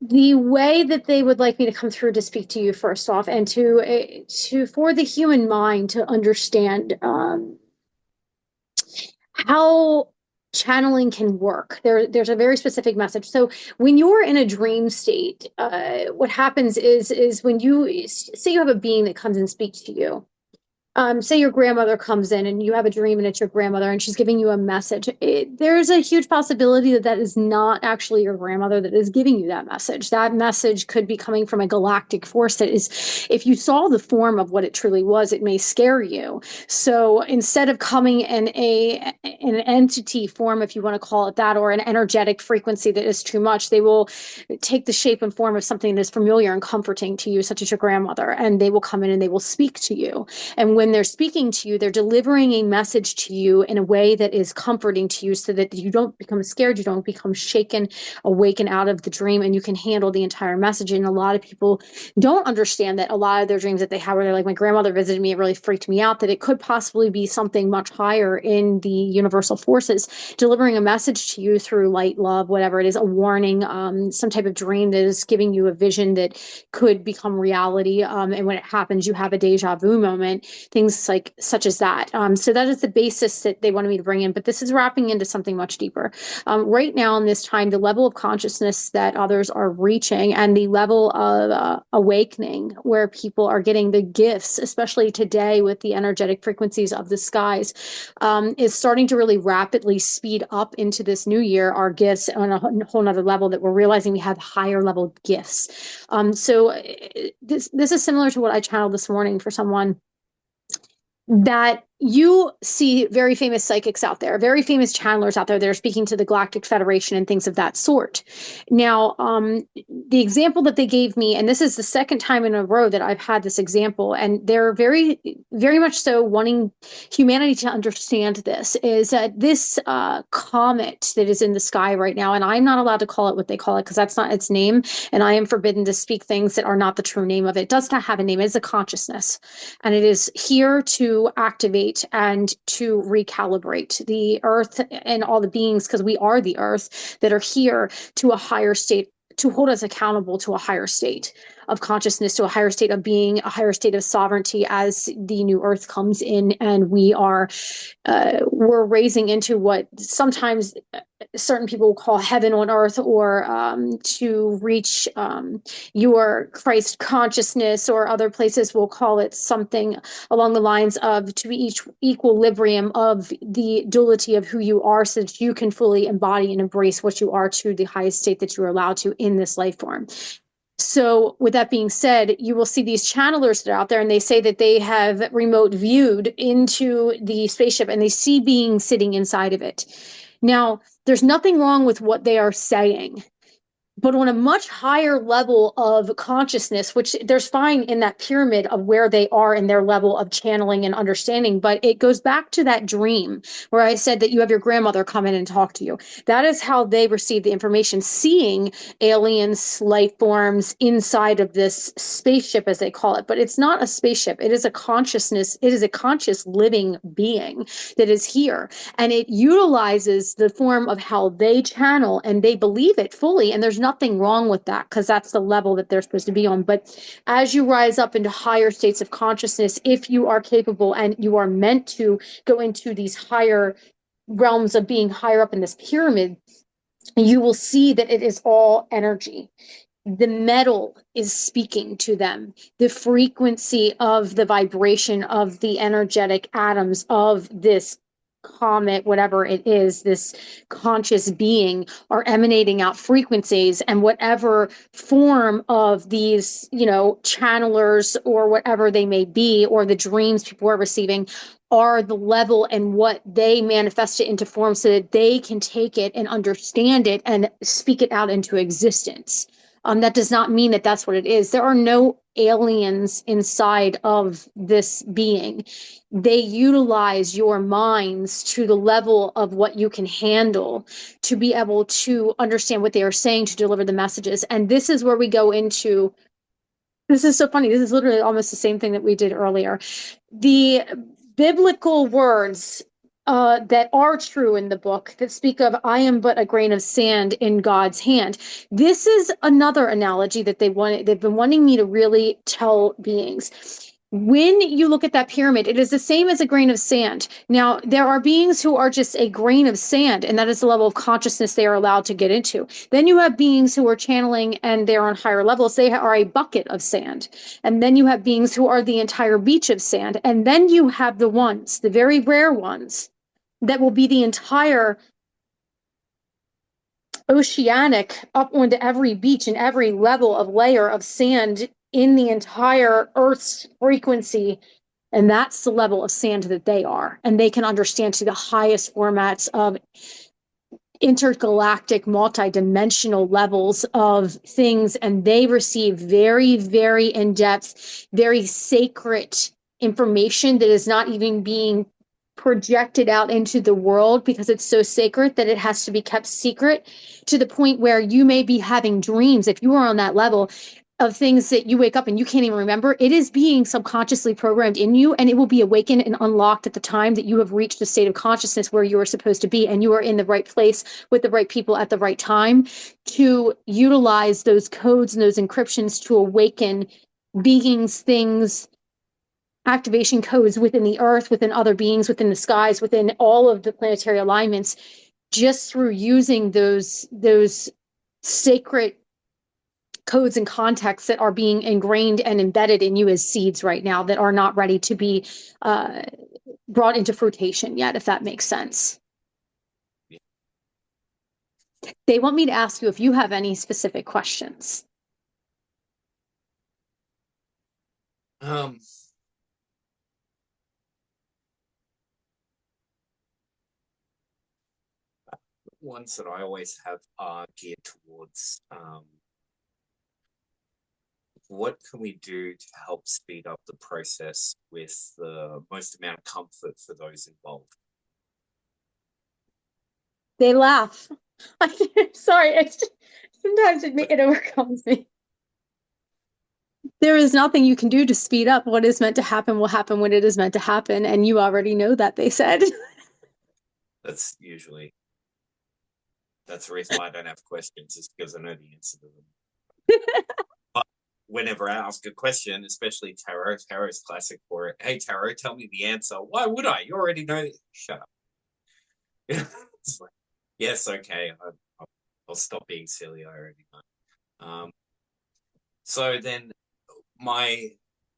[SPEAKER 2] The way that they would like me to come through to speak to you first off, and to for the human mind to understand how channeling can work. There's a very specific message. So when you're in a dream state, what happens is when you say you have a being that comes and speaks to you, say your grandmother comes in and you have a dream and it's your grandmother and she's giving you a message. There's a huge possibility that that is not actually your grandmother that is giving you that message. That message could be coming from a galactic force that is, if you saw the form of what it truly was, it may scare you. So instead of coming in an entity form, if you want to call it that, or an energetic frequency that is too much, they will take the shape and form of something that is familiar and comforting to you, such as your grandmother, and they will come in and they will speak to you. And when they're speaking to you, they're delivering a message to you in a way that is comforting to you so that you don't become scared, you don't become shaken, awaken out of the dream, and you can handle the entire message. And a lot of people don't understand that a lot of their dreams that they have where they're like, my grandmother visited me, it really freaked me out, that it could possibly be something much higher in the universal forces delivering a message to you through light, love, whatever it is, a warning, some type of dream that is giving you a vision that could become reality. And when it happens, you have a deja vu moment, things like such as that. So that is the basis that they wanted me to bring in, but this is wrapping into something much deeper. Right now in this time, the level of consciousness that others are reaching and the level of awakening where people are getting the gifts, especially today with the energetic frequencies of the skies, is starting to really rapidly speed up into this new year, our gifts on a whole nother level that we're realizing we have higher level gifts. So this is similar to what I channeled this morning for someone, that you see very famous psychics out there, very famous channelers out there that are speaking to the Galactic Federation and things of that sort. Now, the example that they gave me, and this is the second time in a row that I've had this example, and they're very, very much so wanting humanity to understand this, is that this comet that is in the sky right now, and I'm not allowed to call it what they call it because that's not its name, and I am forbidden to speak things that are not the true name of it. It does not have a name. It is a consciousness, and it is here to activate and to recalibrate the earth and all the beings, because we are the earth, that are here to a higher state, to hold us accountable to a higher state of consciousness, to a higher state of being, a higher state of sovereignty as the new earth comes in, and we're raising into what sometimes certain people will call heaven on earth, or to reach your Christ consciousness, or other places will call it something along the lines of to each equilibrium of the duality of who you are, so that you can fully embody and embrace what you are to the highest state that you're allowed to in this life form. So with that being said, you will see these channelers that are out there, and they say that they have remote viewed into the spaceship and they see beings sitting inside of it. Now, there's nothing wrong with what they are saying, but on a much higher level of consciousness, which there's fine in that pyramid of where they are in their level of channeling and understanding. But it goes back to that dream where I said that you have your grandmother come in and talk to you. That is how they receive the information, seeing aliens, life forms inside of this spaceship, as they call it. But it's not a spaceship. It is a consciousness. It is a conscious living being that is here. And it utilizes the form of how they channel, and they believe it fully. And there's nothing wrong with that, because that's the level that they're supposed to be on. But as you rise up into higher states of consciousness, if you are capable and you are meant to go into these higher realms of being higher up in this pyramid, you will see that it is all energy. The metal is speaking to them. The frequency of the vibration of the energetic atoms of this comet, whatever it is, this conscious being, are emanating out frequencies, and whatever form of these, channelers or whatever they may be, or the dreams people are receiving, are the level and what they manifest it into form so that they can take it and understand it and speak it out into existence. That does not mean that that's what it is. There are no aliens inside of this being. They utilize your minds to the level of what you can handle to be able to understand what they are saying to deliver the messages. And this is where we go into, this is so funny. This is literally almost the same thing that we did earlier. The biblical words that are true in the book that speak of, I am but a grain of sand in God's hand. This is another analogy that they've been wanting me to really tell beings. When you look at that pyramid, it is the same as a grain of sand. Now, there are beings who are just a grain of sand, and that is the level of consciousness they are allowed to get into. Then you have beings who are channeling and they're on higher levels. They are a bucket of sand. And then you have beings who are the entire beach of sand. And then you have the ones, the very rare ones, that will be the entire oceanic up onto every beach and every level of layer of sand in the entire Earth's frequency. And that's the level of sand that they are. And they can understand to the highest formats of intergalactic, multidimensional levels of things. And they receive very, very in-depth, very sacred information that is not even being projected out into the world because it's so sacred that it has to be kept secret, to the point where you may be having dreams, if you are on that level, of things that you wake up and you can't even remember. It is being subconsciously programmed in you, and it will be awakened and unlocked at the time that you have reached a state of consciousness where you are supposed to be, and you are in the right place with the right people at the right time to utilize those codes and those encryptions to awaken beings, things, activation codes within the earth, within other beings, within the skies, within all of the planetary alignments, just through using those sacred codes and contexts that are being ingrained and embedded in you as seeds right now that are not ready to be brought into fruition yet, if that makes sense.
[SPEAKER 1] Yeah.
[SPEAKER 2] They want me to ask you if you have any specific questions.
[SPEAKER 1] Ones that I always have are geared towards what can we do to help speed up the process with the most amount of comfort for those involved?
[SPEAKER 2] They laugh. I'm sorry, it's just, sometimes it overcomes me. There is nothing you can do to speed up. What is meant to happen will happen when it is meant to happen, and you already know that, they said.
[SPEAKER 1] That's the reason why I don't have questions, is because I know the answer to them. But whenever I ask a question, especially Tarot's classic for it. Hey, Tarot, tell me the answer. Why would I? You already know. Shut up. It's like, yes, okay. I'll stop being silly. I already know. So then my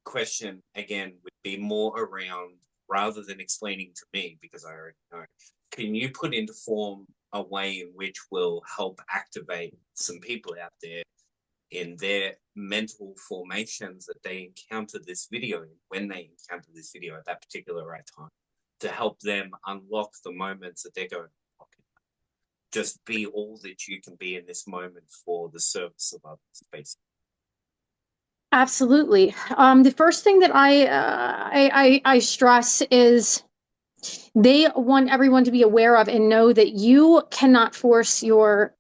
[SPEAKER 1] question again would be more around, rather than explaining to me, because I already know, can you put into form a way in which will help activate some people out there in their mental formations that they encounter this video in, when they encounter this video at that particular right time, to help them unlock the moments that they're going, just be all that you can be in this moment for the service of others, basically.
[SPEAKER 2] Absolutely. The first thing that I stress is they want everyone to be aware of and know that you cannot force your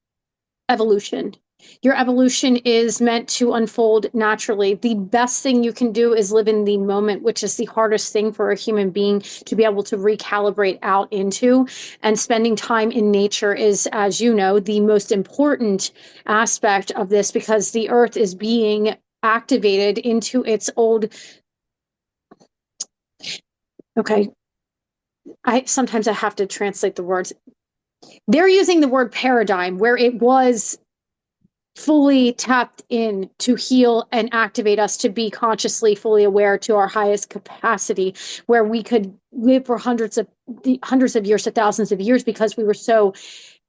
[SPEAKER 2] evolution. Your evolution is meant to unfold naturally. The best thing you can do is live in the moment, which is the hardest thing for a human being to be able to recalibrate out into. And spending time in nature is, as you know, the most important aspect of this, because the earth is being activated into its old. Okay. Sometimes I have to translate the words. They're using the word paradigm where it was fully tapped in to heal and activate us to be consciously fully aware to our highest capacity, where we could live for hundreds of years to thousands of years because we were so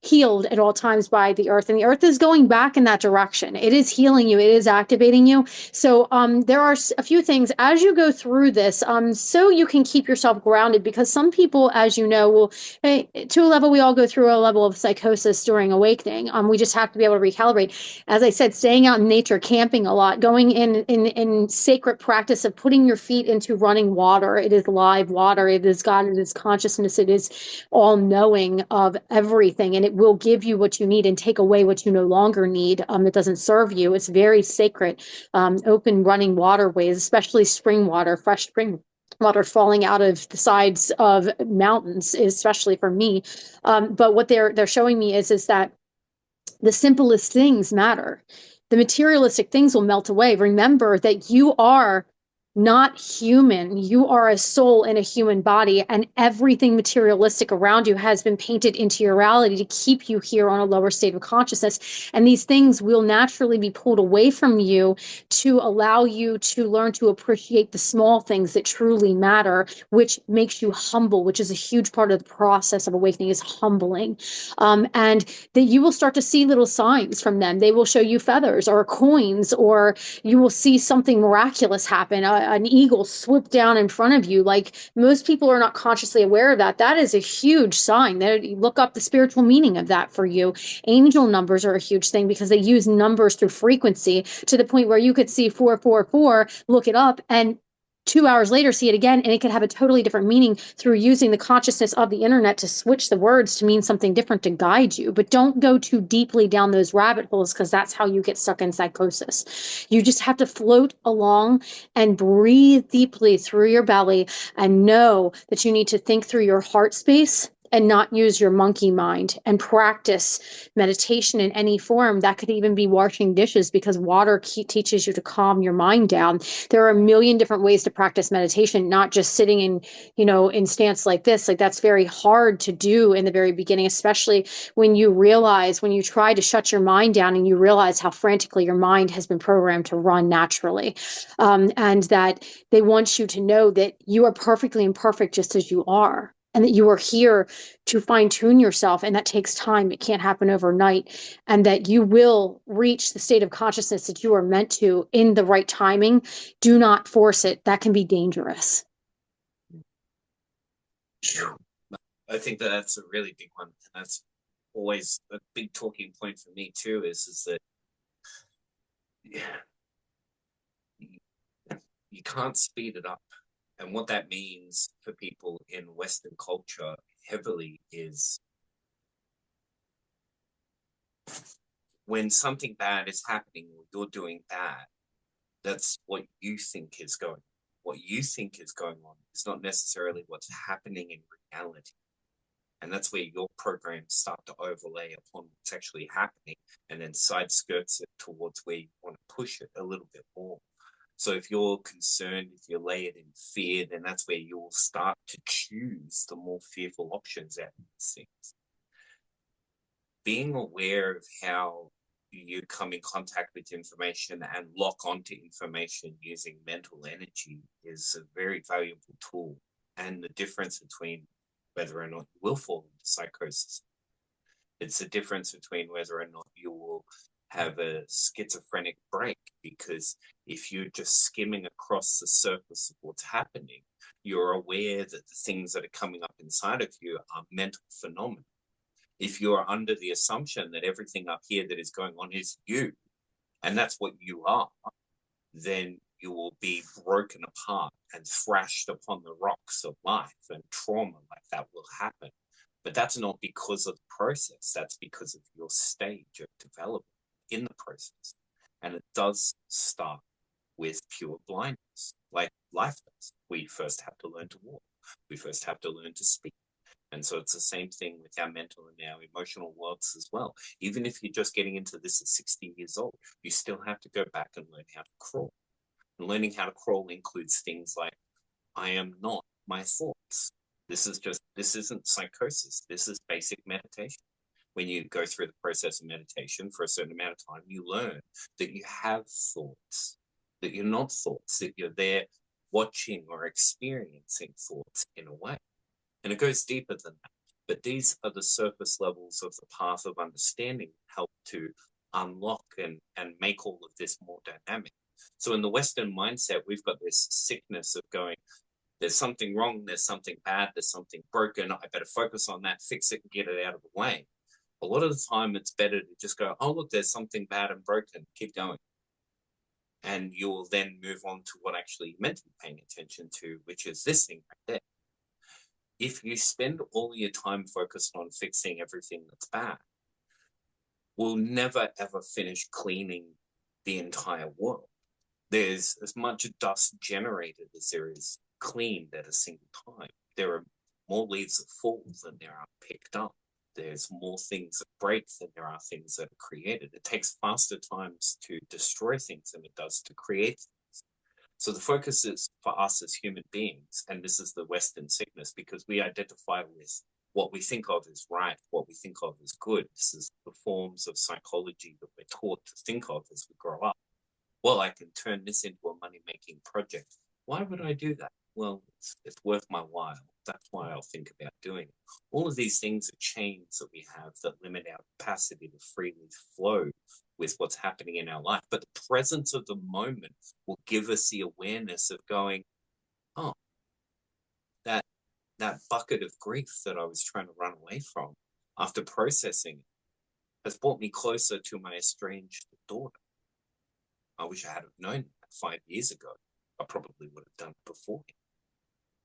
[SPEAKER 2] healed at all times by the earth, and the earth is going back in that direction. It is healing you, it is activating you. So there are a few things as you go through this, so you can keep yourself grounded, because some people, as you know, will, to a level, we all go through a level of psychosis during awakening. We just have to be able to recalibrate. As I said, staying out in nature, camping a lot, going in sacred practice of putting your feet into running water. It is live water, it is God, it is consciousness, it is all knowing of everything, and it will give you what you need and take away what you no longer need. It doesn't serve you. It's very sacred. Open running waterways, especially spring water, fresh spring water falling out of the sides of mountains, especially for me. But what they're showing me is that the simplest things matter. The materialistic things will melt away. Remember that you are not human. You are a soul in a human body, and everything materialistic around you has been painted into your reality to keep you here on a lower state of consciousness. And these things will naturally be pulled away from you to allow you to learn to appreciate the small things that truly matter, which makes you humble, which is a huge part of the process of awakening, is humbling. And that you will start to see little signs from them. They will show you feathers or coins, or you will see something miraculous happen, an eagle swoop down in front of you. Like, most people are not consciously aware of that. That is a huge sign. That, you look up the spiritual meaning of that for you. Angel numbers are a huge thing because they use numbers through frequency to the point where you could see 444, look it up, and 2 hours later see it again, and it could have a totally different meaning through using the consciousness of the internet to switch the words to mean something different to guide you. But don't go too deeply down those rabbit holes, because that's how you get stuck in psychosis. You just have to float along and breathe deeply through your belly and know that you need to think through your heart space and not use your monkey mind, and practice meditation in any form. That could even be washing dishes, because water teaches you to calm your mind down. There are a million different ways to practice meditation, not just sitting in stance like this. Like, that's very hard to do in the very beginning, especially when you try to shut your mind down and you realize how frantically your mind has been programmed to run naturally. And that they want you to know that you are perfectly imperfect just as you are, and that you are here to fine tune yourself. And that takes time. It can't happen overnight. And that you will reach the state of consciousness that you are meant to in the right timing. Do not force it. That can be dangerous.
[SPEAKER 1] I think that that's a really big one. And that's always a big talking point for me too, is that you can't speed it up. And what that means for people in Western culture heavily is when something bad is happening or you're doing bad, that's what you think is going on. What you think is going on is not necessarily what's happening in reality. And that's where your programs start to overlay upon what's actually happening, and then side skirts it towards where you want to push it a little bit more. So if you're concerned, if you're layered in fear, then that's where you'll start to choose the more fearful options out of these things. Being aware of how you come in contact with information and lock onto information using mental energy is a very valuable tool. And the difference between whether or not you will fall into psychosis, it's the difference between whether or not you will have a schizophrenic break, because if you're just skimming across the surface of what's happening, you're aware that the things that are coming up inside of you are mental phenomena. If you're under the assumption that everything up here that is going on is you, and that's what you are, then you will be broken apart and thrashed upon the rocks of life, and trauma like that will happen. But that's not because of the process. That's because of your stage of development in the process. And it does start with pure blindness, like life does. We first have to learn to walk. We first have to learn to speak. And so it's the same thing with our mental and our emotional worlds as well. Even if you're just getting into this at 60 years old, you still have to go back and learn how to crawl. And learning how to crawl includes things like, I am not my thoughts. This isn't psychosis. This is basic meditation. when you go through the process of meditation for a certain amount of time, you learn that you have thoughts, that you're not thoughts, that you're there watching or experiencing thoughts in a way. And it goes deeper than that. But these are the surface levels of the path of understanding that help to unlock and make all of this more dynamic. So in the Western mindset, we've got this sickness of going, there's something wrong, there's something bad, there's something broken, I better focus on that, fix it, and get it out of the way. A lot of the time, it's better to just go, oh, look, there's something bad and broken, keep going. And you'll then move on to what actually you're meant to be paying attention to, which is this thing right there. If you spend all your time focused on fixing everything that's bad, we'll never, ever finish cleaning the entire world. There's as much dust generated as there is cleaned at a single time. There are more leaves that fall than there are picked up. There's more things that break than there are things that are created. It takes faster times to destroy things than it does to create things. So the focus is for us as human beings, and this is the Western sickness, because we identify with what we think of as right, what we think of as good. This is the forms of psychology that we're taught to think of as we grow up. Well, I can turn this into a money-making project. Why would I do that? Well, it's worth my while. That's why I'll think about doing it. All of these things are chains that we have that limit our capacity to freely flow with what's happening in our life. But the presence of the moment will give us the awareness of going, oh, that bucket of grief that I was trying to run away from, after processing it, has brought me closer to my estranged daughter. I wish I had known that 5 years ago. I probably would have done it before,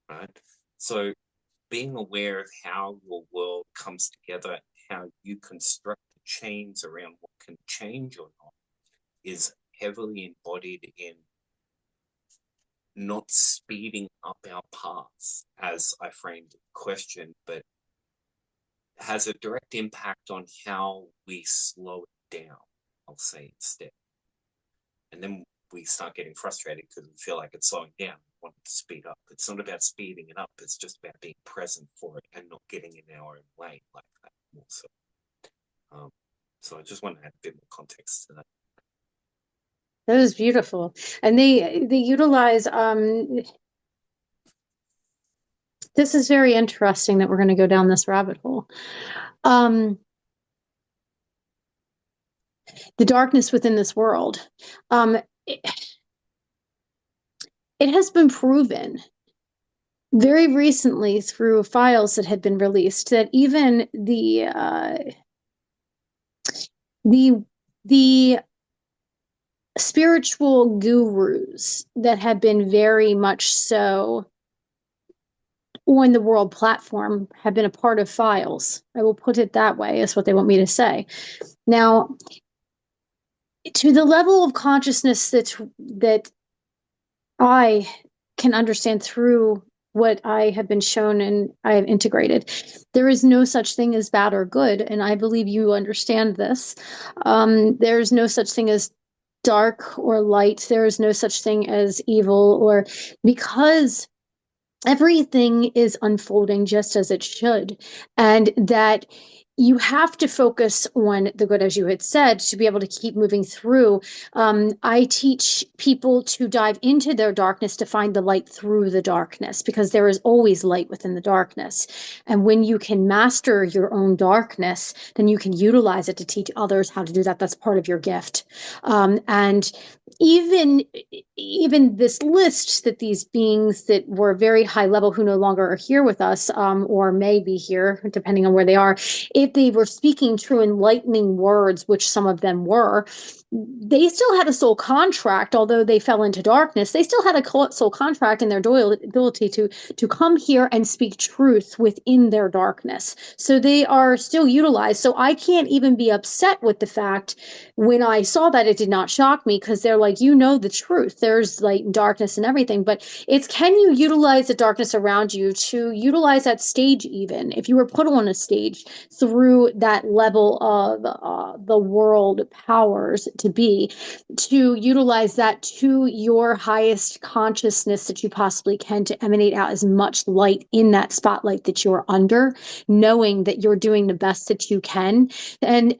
[SPEAKER 1] right? So being aware of how your world comes together, how you construct the chains around what can change or not, is heavily embodied in not speeding up our paths, as I framed the question, but has a direct impact on how we slow it down, I'll say instead. And then we start getting frustrated because we feel like it's slowing down. We want it to speed up. It's not about speeding it up. It's just about being present for it and not getting in our own way like that more so. So I just want to add a bit more context to that.
[SPEAKER 2] That was beautiful. And they utilize this is very interesting that we're going to go down this rabbit hole. The darkness within this world. It has been proven very recently through files that had been released that even the spiritual gurus that have been very much so on the world platform have been a part of files. I will put it that way, is what they want me to say. Now, to the level of consciousness that I can understand through what I have been shown and I have integrated, there is no such thing as bad or good, and I believe you understand this. There's no such thing as dark or light. There is no such thing as evil, or because everything is unfolding just as it should, and that you have to focus on the good, as you had said, to be able to keep moving through. I teach people to dive into their darkness to find the light through the darkness, because there is always light within the darkness. And when you can master your own darkness, then you can utilize it to teach others how to do that. That's part of your gift. And even this list that these beings that were very high level, who no longer are here with us, or may be here, depending on where they are, if they were speaking true enlightening words, which some of them were, they still had a soul contract. Although they fell into darkness, they still had a soul contract in their ability to come here and speak truth within their darkness. So they are still utilized. So I can't even be upset with the fact, when I saw that, it did not shock me, because they're like, you know, the truth. There's like darkness and everything, but it's, can you utilize the darkness around you to utilize that stage? Even if you were put on a stage through that level of the world powers to be, to utilize that to your highest consciousness that you possibly can, to emanate out as much light in that spotlight that you're under, knowing that you're doing the best that you can, and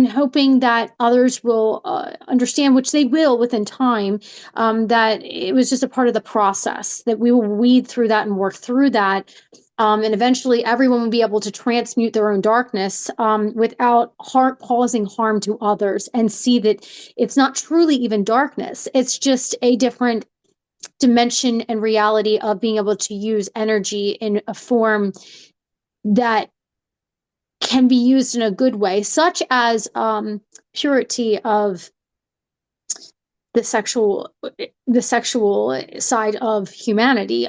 [SPEAKER 2] hoping that others will understand, which they will within time, that it was just a part of the process, that we will weed through that and work through that, and eventually everyone will be able to transmute their own darkness, without causing harm to others, and see that it's not truly even darkness. It's just a different dimension and reality of being able to use energy in a form that can be used in a good way, such as purity of the sexual side of humanity,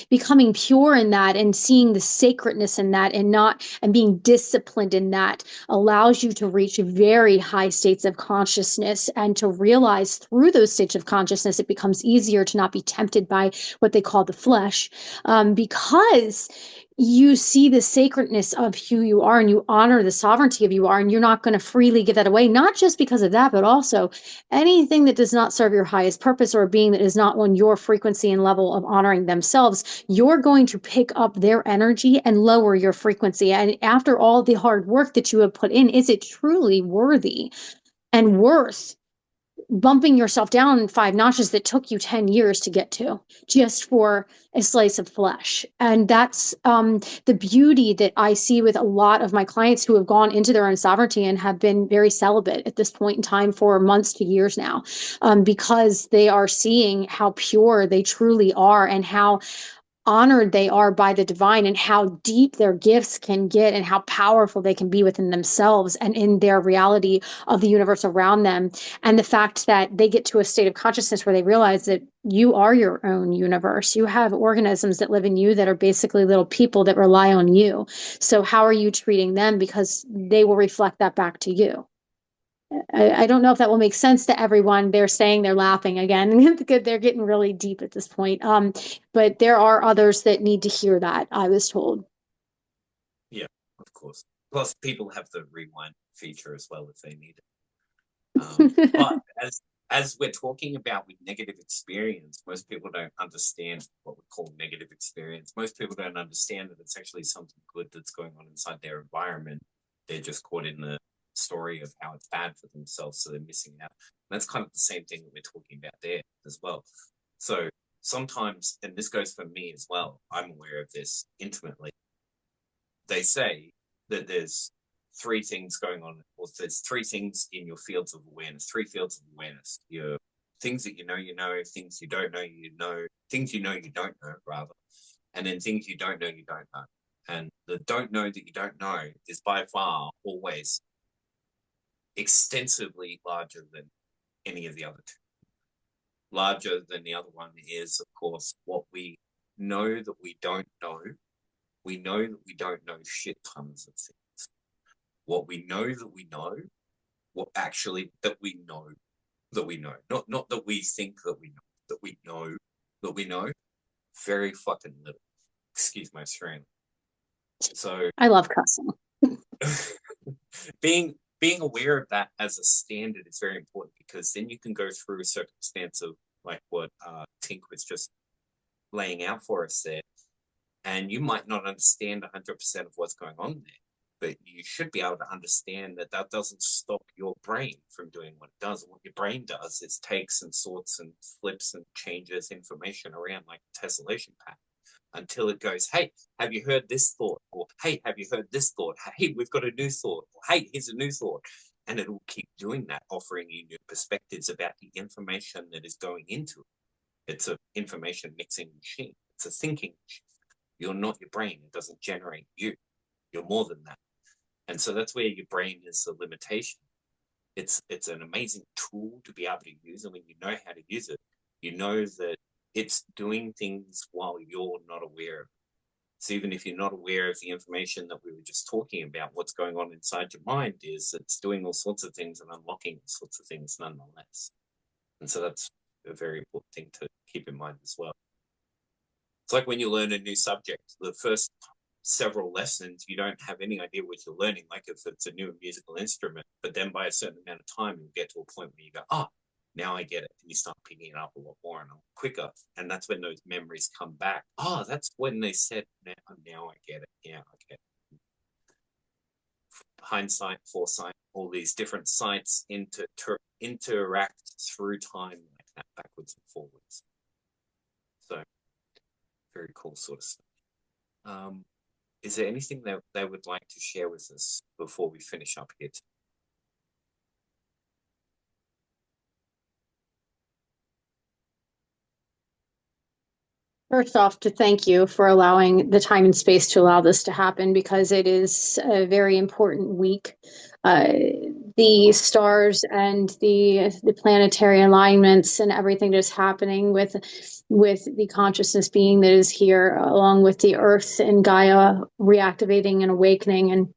[SPEAKER 2] becoming pure in that and seeing the sacredness in that, and being disciplined in that, allows you to reach very high states of consciousness, and to realize through those states of consciousness it becomes easier to not be tempted by what they call the flesh, because you see the sacredness of who you are, and you honor the sovereignty of you are, and you're not going to freely give that away, not just because of that, but also anything that does not serve your highest purpose, or a being that is not on your frequency and level of honoring themselves. You're going to pick up their energy and lower your frequency. And after all the hard work that you have put in, is it truly worthy and worth bumping yourself down 5 notches that took you 10 years to get to, just for a slice of flesh? And that's the beauty that I see with a lot of my clients who have gone into their own sovereignty and have been very celibate at this point in time for months to years now, because they are seeing how pure they truly are, and how honored they are by the divine, and how deep their gifts can get, and how powerful they can be within themselves and in their reality of the universe around them. And the fact that they get to a state of consciousness where they realize that you are your own universe. You have organisms that live in you that are basically little people that rely on you. So how are you treating them? Because they will reflect that back to you. I don't know if that will make sense to everyone. They're saying, they're laughing again. They're getting really deep at this point. But there are others that need to hear that, I was told.
[SPEAKER 1] Yeah, of course. Plus, people have the rewind feature as well if they need it. But as we're talking about with negative experience, most people don't understand what we call negative experience. Most people don't understand that it's actually something good that's going on inside their environment. They're just caught in the story of how it's bad for themselves, so they're missing out. And that's kind of the same thing that we're talking about there as well. So sometimes, and this goes for me as well, I'm aware of this intimately. They say that there's three things going on, or there's three things in your fields of awareness, three fields of awareness. Your things that you know, things you don't know, things you don't know, rather, and then things you don't know. And the don't know that you don't know is by far always extensively larger than any of the other two. Larger than the other one is, of course, what we know that we don't know. We know that we don't know shit tons of things. What we know that we know, what actually that we know, not that we think that we know, very fucking little. Excuse my swearing. So
[SPEAKER 2] I love cussing.
[SPEAKER 1] being aware of that as a standard is very important, because then you can go through a circumstance of like what Tink was just laying out for us there, and you might not understand 100% of what's going on there, but you should be able to understand that that doesn't stop your brain from doing what it does. And what your brain does is takes and sorts and flips and changes information around like a tessellation pattern until it goes, hey, have you heard this thought? Or, hey, have you heard this thought? Hey, we've got a new thought. Or, hey, here's a new thought. And it will keep doing that, offering you new perspectives about the information that is going into it. It's an information mixing machine. It's a thinking machine. You're not your brain. It doesn't generate you. You're more than that. And so that's where your brain is a limitation. It's an amazing tool to be able to use. And when you know how to use it, you know that it's doing things while you're not aware of it. So even if you're not aware of the information that we were just talking about, what's going on inside your mind is it's doing all sorts of things and unlocking all sorts of things nonetheless. And so that's a very important thing to keep in mind as well. It's like when you learn a new subject, the first several lessons, you don't have any idea what you're learning, like if it's a new musical instrument. But then by a certain amount of time, you get to a point where you go, oh, now I get it. And you start picking it up a lot more and a lot quicker. And that's when those memories come back. Oh, that's when they said, now I get it. Yeah, okay. Hindsight, foresight, all these different sights interact through time like that, backwards and forwards. So very cool sort of stuff. Is there anything that they would like to share with us before we finish up here?
[SPEAKER 2] First off, to thank you for allowing the time and space to allow this to happen, because it is a very important week. The stars and the planetary alignments and everything that's happening with the consciousness being that is here, along with the Earth and Gaia reactivating and awakening and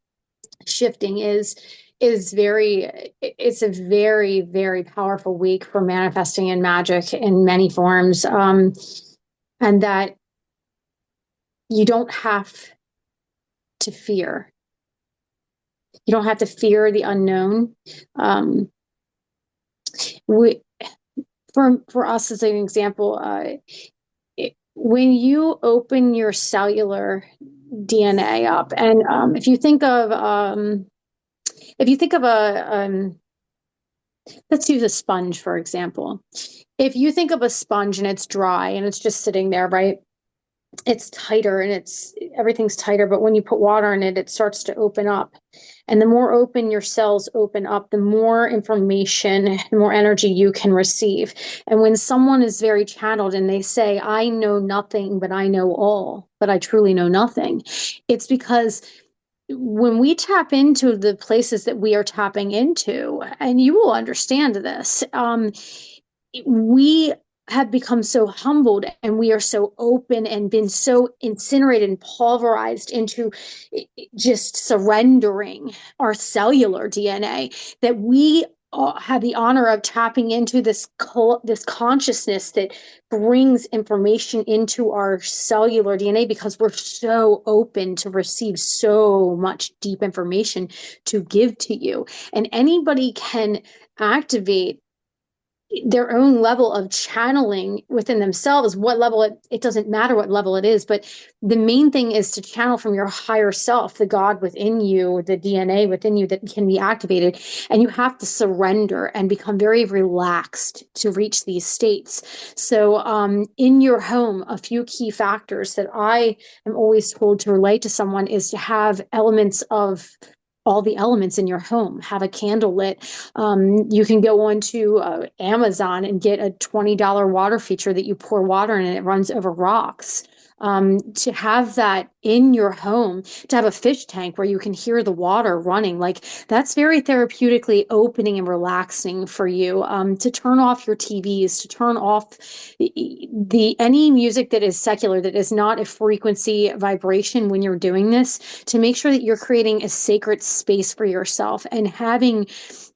[SPEAKER 2] shifting, it's a very, very powerful week for manifesting in magic in many forms. And that you don't have to fear. You don't have to fear the unknown. For us as an example, when you open your cellular DNA up, and if you think of let's use a sponge, for example. If you think of a sponge and it's dry and it's just sitting there, right? It's tighter and everything's tighter, but when you put water in it, it starts to open up. And the more open your cells open up, the more information, the more energy you can receive. And when someone is very channeled and they say, I know nothing, but I know all, but I truly know nothing, it's because when we tap into the places that we are tapping into, and you will understand this, we have become so humbled and we are so open and been so incinerated and pulverized into just surrendering our cellular DNA that we have the honor of tapping into this consciousness that brings information into our cellular DNA, because we're so open to receive so much deep information to give to you. And anybody can activate their own level of channeling within themselves. What level, it doesn't matter what level it is, but the main thing is to channel from your higher self, the God within you, the DNA within you that can be activated. And you have to surrender and become very relaxed to reach these states. So in your home, a few key factors that I am always told to relate to someone is to have elements of all the elements in your home. Have a candle lit. You can go on to Amazon and get a $20 water feature that you pour water in and it runs over rocks. To have that in your home, to have a fish tank where you can hear the water running, like that's very therapeutically opening and relaxing for you. To turn off your TVs, to turn off any music that is secular, that is not a frequency vibration when you're doing this, to make sure that you're creating a sacred space for yourself and having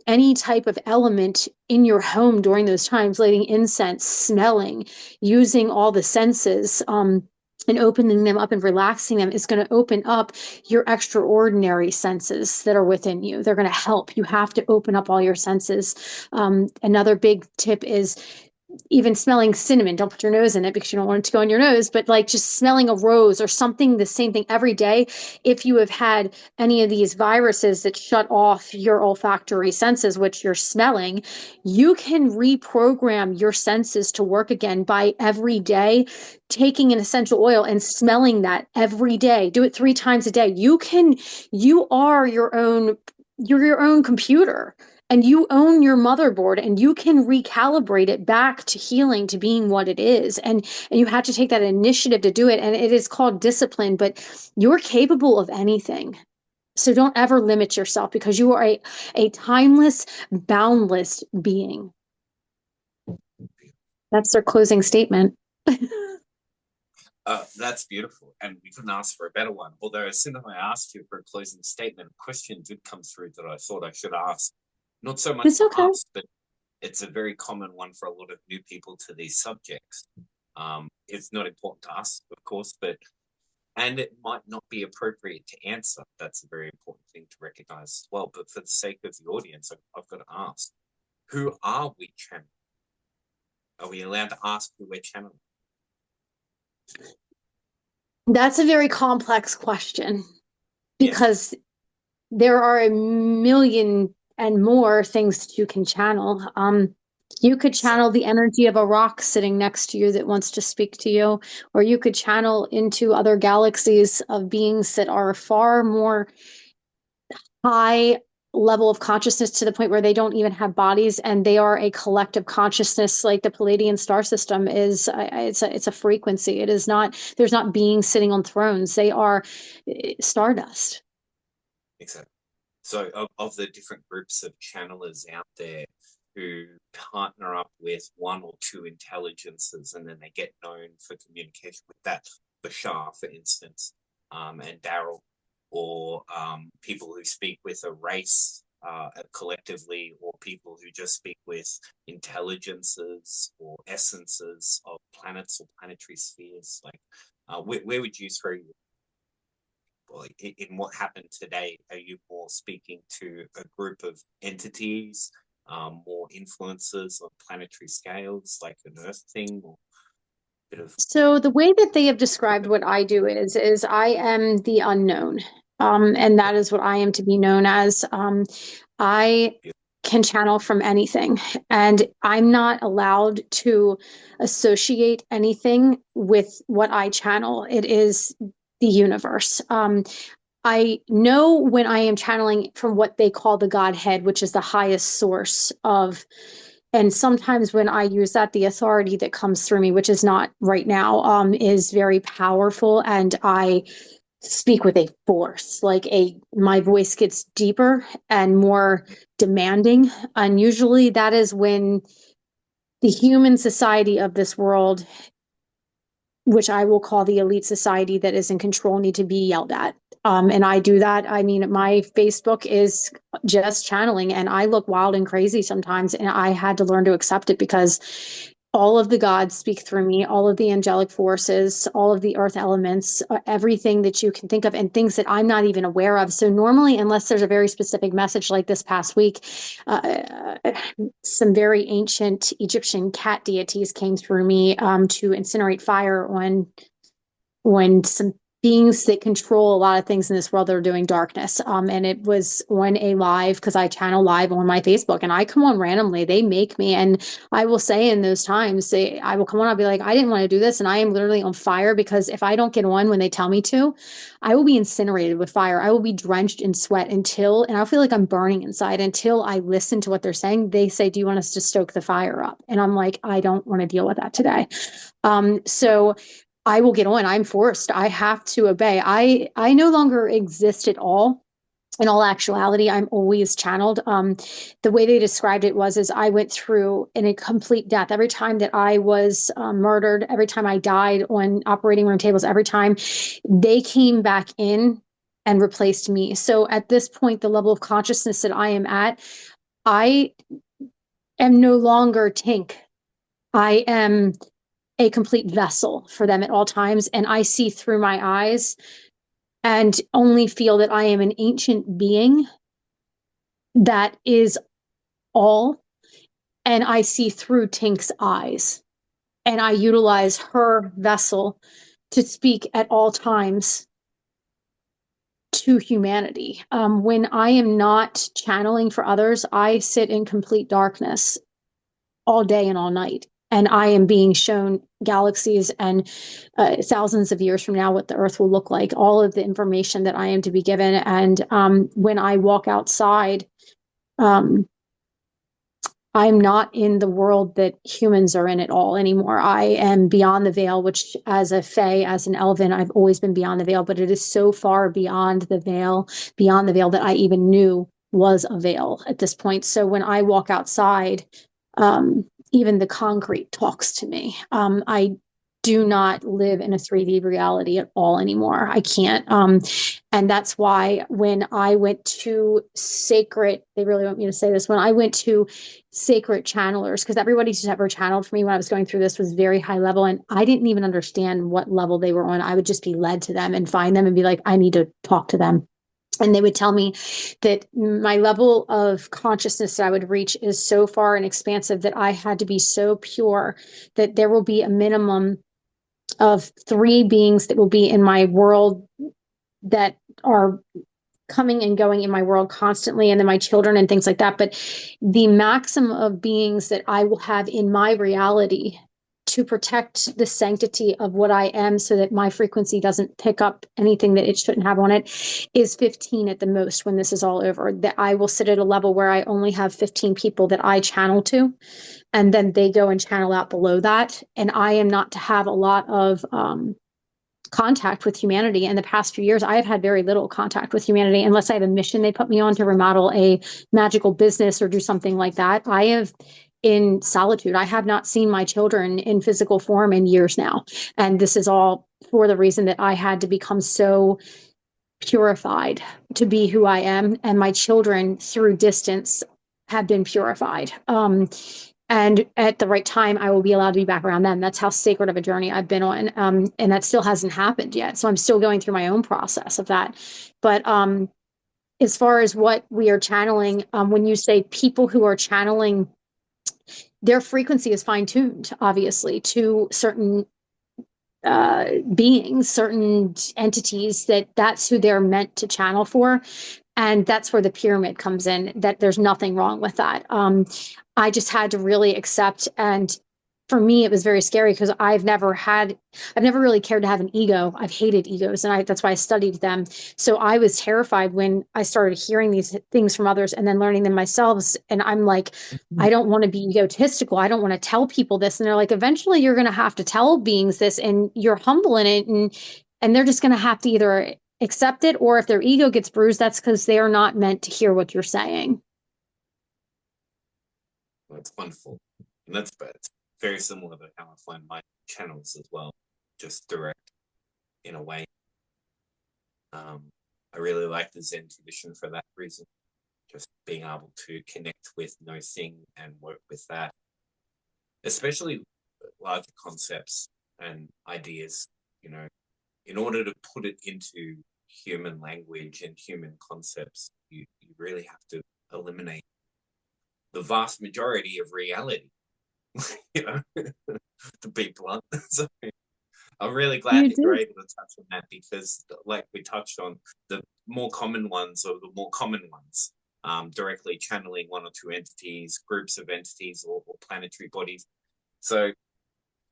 [SPEAKER 2] any type of element in your home during those times, lighting incense, smelling, using all the senses, and opening them up and relaxing them is going to open up your extraordinary senses that are within you. They're going to help. You have to open up all your senses. Another big tip is even smelling cinnamon. Don't put your nose in it because you don't want it to go in your nose, but like just smelling a rose or something, the same thing every day. If you have had any of these viruses that shut off your olfactory senses, which you're smelling, you can reprogram your senses to work again by every day taking an essential oil and smelling that every day. Do it 3 times a day. You are your own computer. And you own your motherboard and you can recalibrate it back to healing, to being what it is. And you have to take that initiative to do it. And it is called discipline, but you're capable of anything. So don't ever limit yourself, because you are a timeless, boundless being. That's their closing statement.
[SPEAKER 1] That's beautiful. And we couldn't ask for a better one. Although as soon as I asked you for a closing statement, a question did come through that I thought I should ask. Not so much
[SPEAKER 2] It's okay.
[SPEAKER 1] ask, but It's a very common one for a lot of new people to these subjects. It's not important to us, of course, and it might not be appropriate to answer. That's a very important thing to recognize as well. But for the sake of the audience, I've got to ask, who are we channeling? Are we allowed to ask who we're channeling?
[SPEAKER 2] That's a very complex question
[SPEAKER 1] Yes.
[SPEAKER 2] because there are a million and more things that you can channel. You could channel
[SPEAKER 1] Exactly.
[SPEAKER 2] the energy of a rock sitting next to you that wants to speak to you, or you could channel into other galaxies of beings that are far more high level of consciousness to the point where they don't even have bodies and they are a collective consciousness. Like the Palladian star system is, it's a frequency. It is not, there's not beings sitting on thrones. They are stardust.
[SPEAKER 1] Exactly. So, of the different groups of channelers out there who partner up with one or two intelligences and then they get known for communication with that, Bashar, for instance, and Daryl, or people who speak with a race collectively, or people who just speak with intelligences or essences of planets or planetary spheres. Like, where would you throw your in what happened today? Are you more speaking to a group of entities, more influences on planetary scales, like an Earth thing, or a bit of?
[SPEAKER 2] So the way that they have described what I do is I am the unknown. And that is what I am to be known as. I can channel from anything, and I'm not allowed to associate anything with what I channel. It is the universe. I know when I am channeling from what they call the Godhead, which is the highest source of, and sometimes when I use that, the authority that comes through me, which is not right now, is very powerful, and I speak with a force. My voice gets deeper and more demanding, and usually that is when the human society of this world, which I will call the elite society that is in control, need to be yelled at. And I do that. I mean, my Facebook is just channeling, and I look wild and crazy sometimes. And I had to learn to accept it because all of the gods speak through me, all of the angelic forces, all of the earth elements, everything that you can think of, and things that I'm not even aware of. So normally, unless there's a very specific message like this past week, some very ancient Egyptian cat deities came through me to incinerate fire when some beings that control a lot of things in this world that are doing darkness. And it was on a live, because I channel live on my Facebook, and I come on randomly. They make me, and I will say in those times, I will come on, I'll be like, I didn't want to do this, and I am literally on fire, because if I don't get on when they tell me to, I will be incinerated with fire. I will be drenched in sweat and I'll feel like I'm burning inside until I listen to what they're saying. They say, do you want us to stoke the fire up? And I'm like, I don't want to deal with that today. So I will get on. I'm forced. I have to obey. I no longer exist at all. In all actuality, I'm always channeled. The way they described it was, is I went through in a complete death. Every time that I was murdered, every time I died on operating room tables, every time they came back in and replaced me. So at this point, the level of consciousness that I am at, I am no longer Tink. I am a complete vessel for them at all times. And I see through my eyes and only feel that I am an ancient being that is all. And I see through Tink's eyes. And I utilize her vessel to speak at all times to humanity. When I am not channeling for others, I sit in complete darkness all day and all night. And I am being shown galaxies and thousands of years from now what the Earth will look like, all of the information that I am to be given. And when I walk outside, um, I'm not in the world that humans are in at all anymore. I am beyond the veil, which as a fae, as an elven, I've always been beyond the veil, but it is so far beyond the veil that I even knew was a veil at this point. So when I walk outside, even the concrete talks to me. I do not live in a 3D reality at all anymore. I can't. And that's why when I went to sacred, they really want me to say this, when I went to sacred channelers, because everybody who's ever channeled for me when I was going through this was very high level, and I didn't even understand what level they were on. I would just be led to them and find them and be like, I need to talk to them. And they would tell me that my level of consciousness that I would reach is so far and expansive that I had to be so pure that there will be a minimum of 3 beings that will be in my world that are coming and going in my world constantly, and then my children and things like that. But the maximum of beings that I will have in my reality to protect the sanctity of what I am so that my frequency doesn't pick up anything that it shouldn't have on it is 15 at the most when this is all over. That I will sit at a level where I only have 15 people that I channel to, and then they go and channel out below that. And I am not to have a lot of contact with humanity. In the past few years, I have had very little contact with humanity unless I have a mission they put me on to remodel a magical business or do something like that. I have in solitude. I have not seen my children in physical form in years now. And this is all for the reason that I had to become so purified to be who I am. And my children, through distance, have been purified. And at the right time, I will be allowed to be back around them. That's how sacred of a journey I've been on. And that still hasn't happened yet. So I'm still going through my own process of that. But as far as what we are channeling, when you say people who are channeling, their frequency is fine tuned, obviously, to certain beings, certain entities, that's who they're meant to channel for. And that's where the pyramid comes in, that there's nothing wrong with that. I just had to really accept. And for me, it was very scary because I've never really cared to have an ego. I've hated egos, and that's why I studied them. So I was terrified when I started hearing these things from others and then learning them myself. And I'm like, I don't want to be egotistical. I don't want to tell people this. And they're like, eventually you're going to have to tell beings this, and you're humble in it. And they're just going to have to either accept it, or if their ego gets bruised, that's because they are not meant to hear what you're saying.
[SPEAKER 1] That's wonderful. And that's very similar to how I find my channels as well, just direct in a way. I really like the Zen tradition for that reason, just being able to connect with no thing and work with that, especially larger concepts and ideas, in order to put it into human language and human concepts, you really have to eliminate the vast majority of reality, to be blunt. So I'm really glad that you're able to touch on that, because like we touched on, the more common ones or the more common ones, directly channeling one or two entities, groups of entities, or planetary bodies. So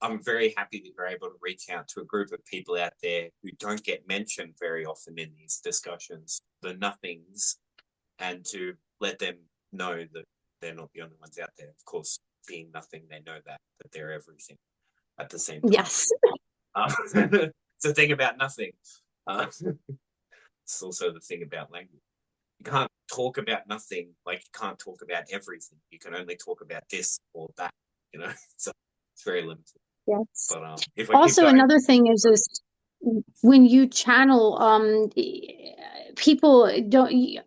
[SPEAKER 1] I'm very happy that you're able to reach out to a group of people out there who don't get mentioned very often in these discussions, the nothings, and to let them know that they're not the only ones out there. Of course, being nothing, they know that they're everything at the same time.
[SPEAKER 2] Yes.
[SPEAKER 1] It's the thing about nothing. It's also the thing about language. You can't talk about nothing like you can't talk about everything. You can only talk about this or that, so it's very limited.
[SPEAKER 2] Yes.
[SPEAKER 1] But if
[SPEAKER 2] also another thing is when you channel, people don't,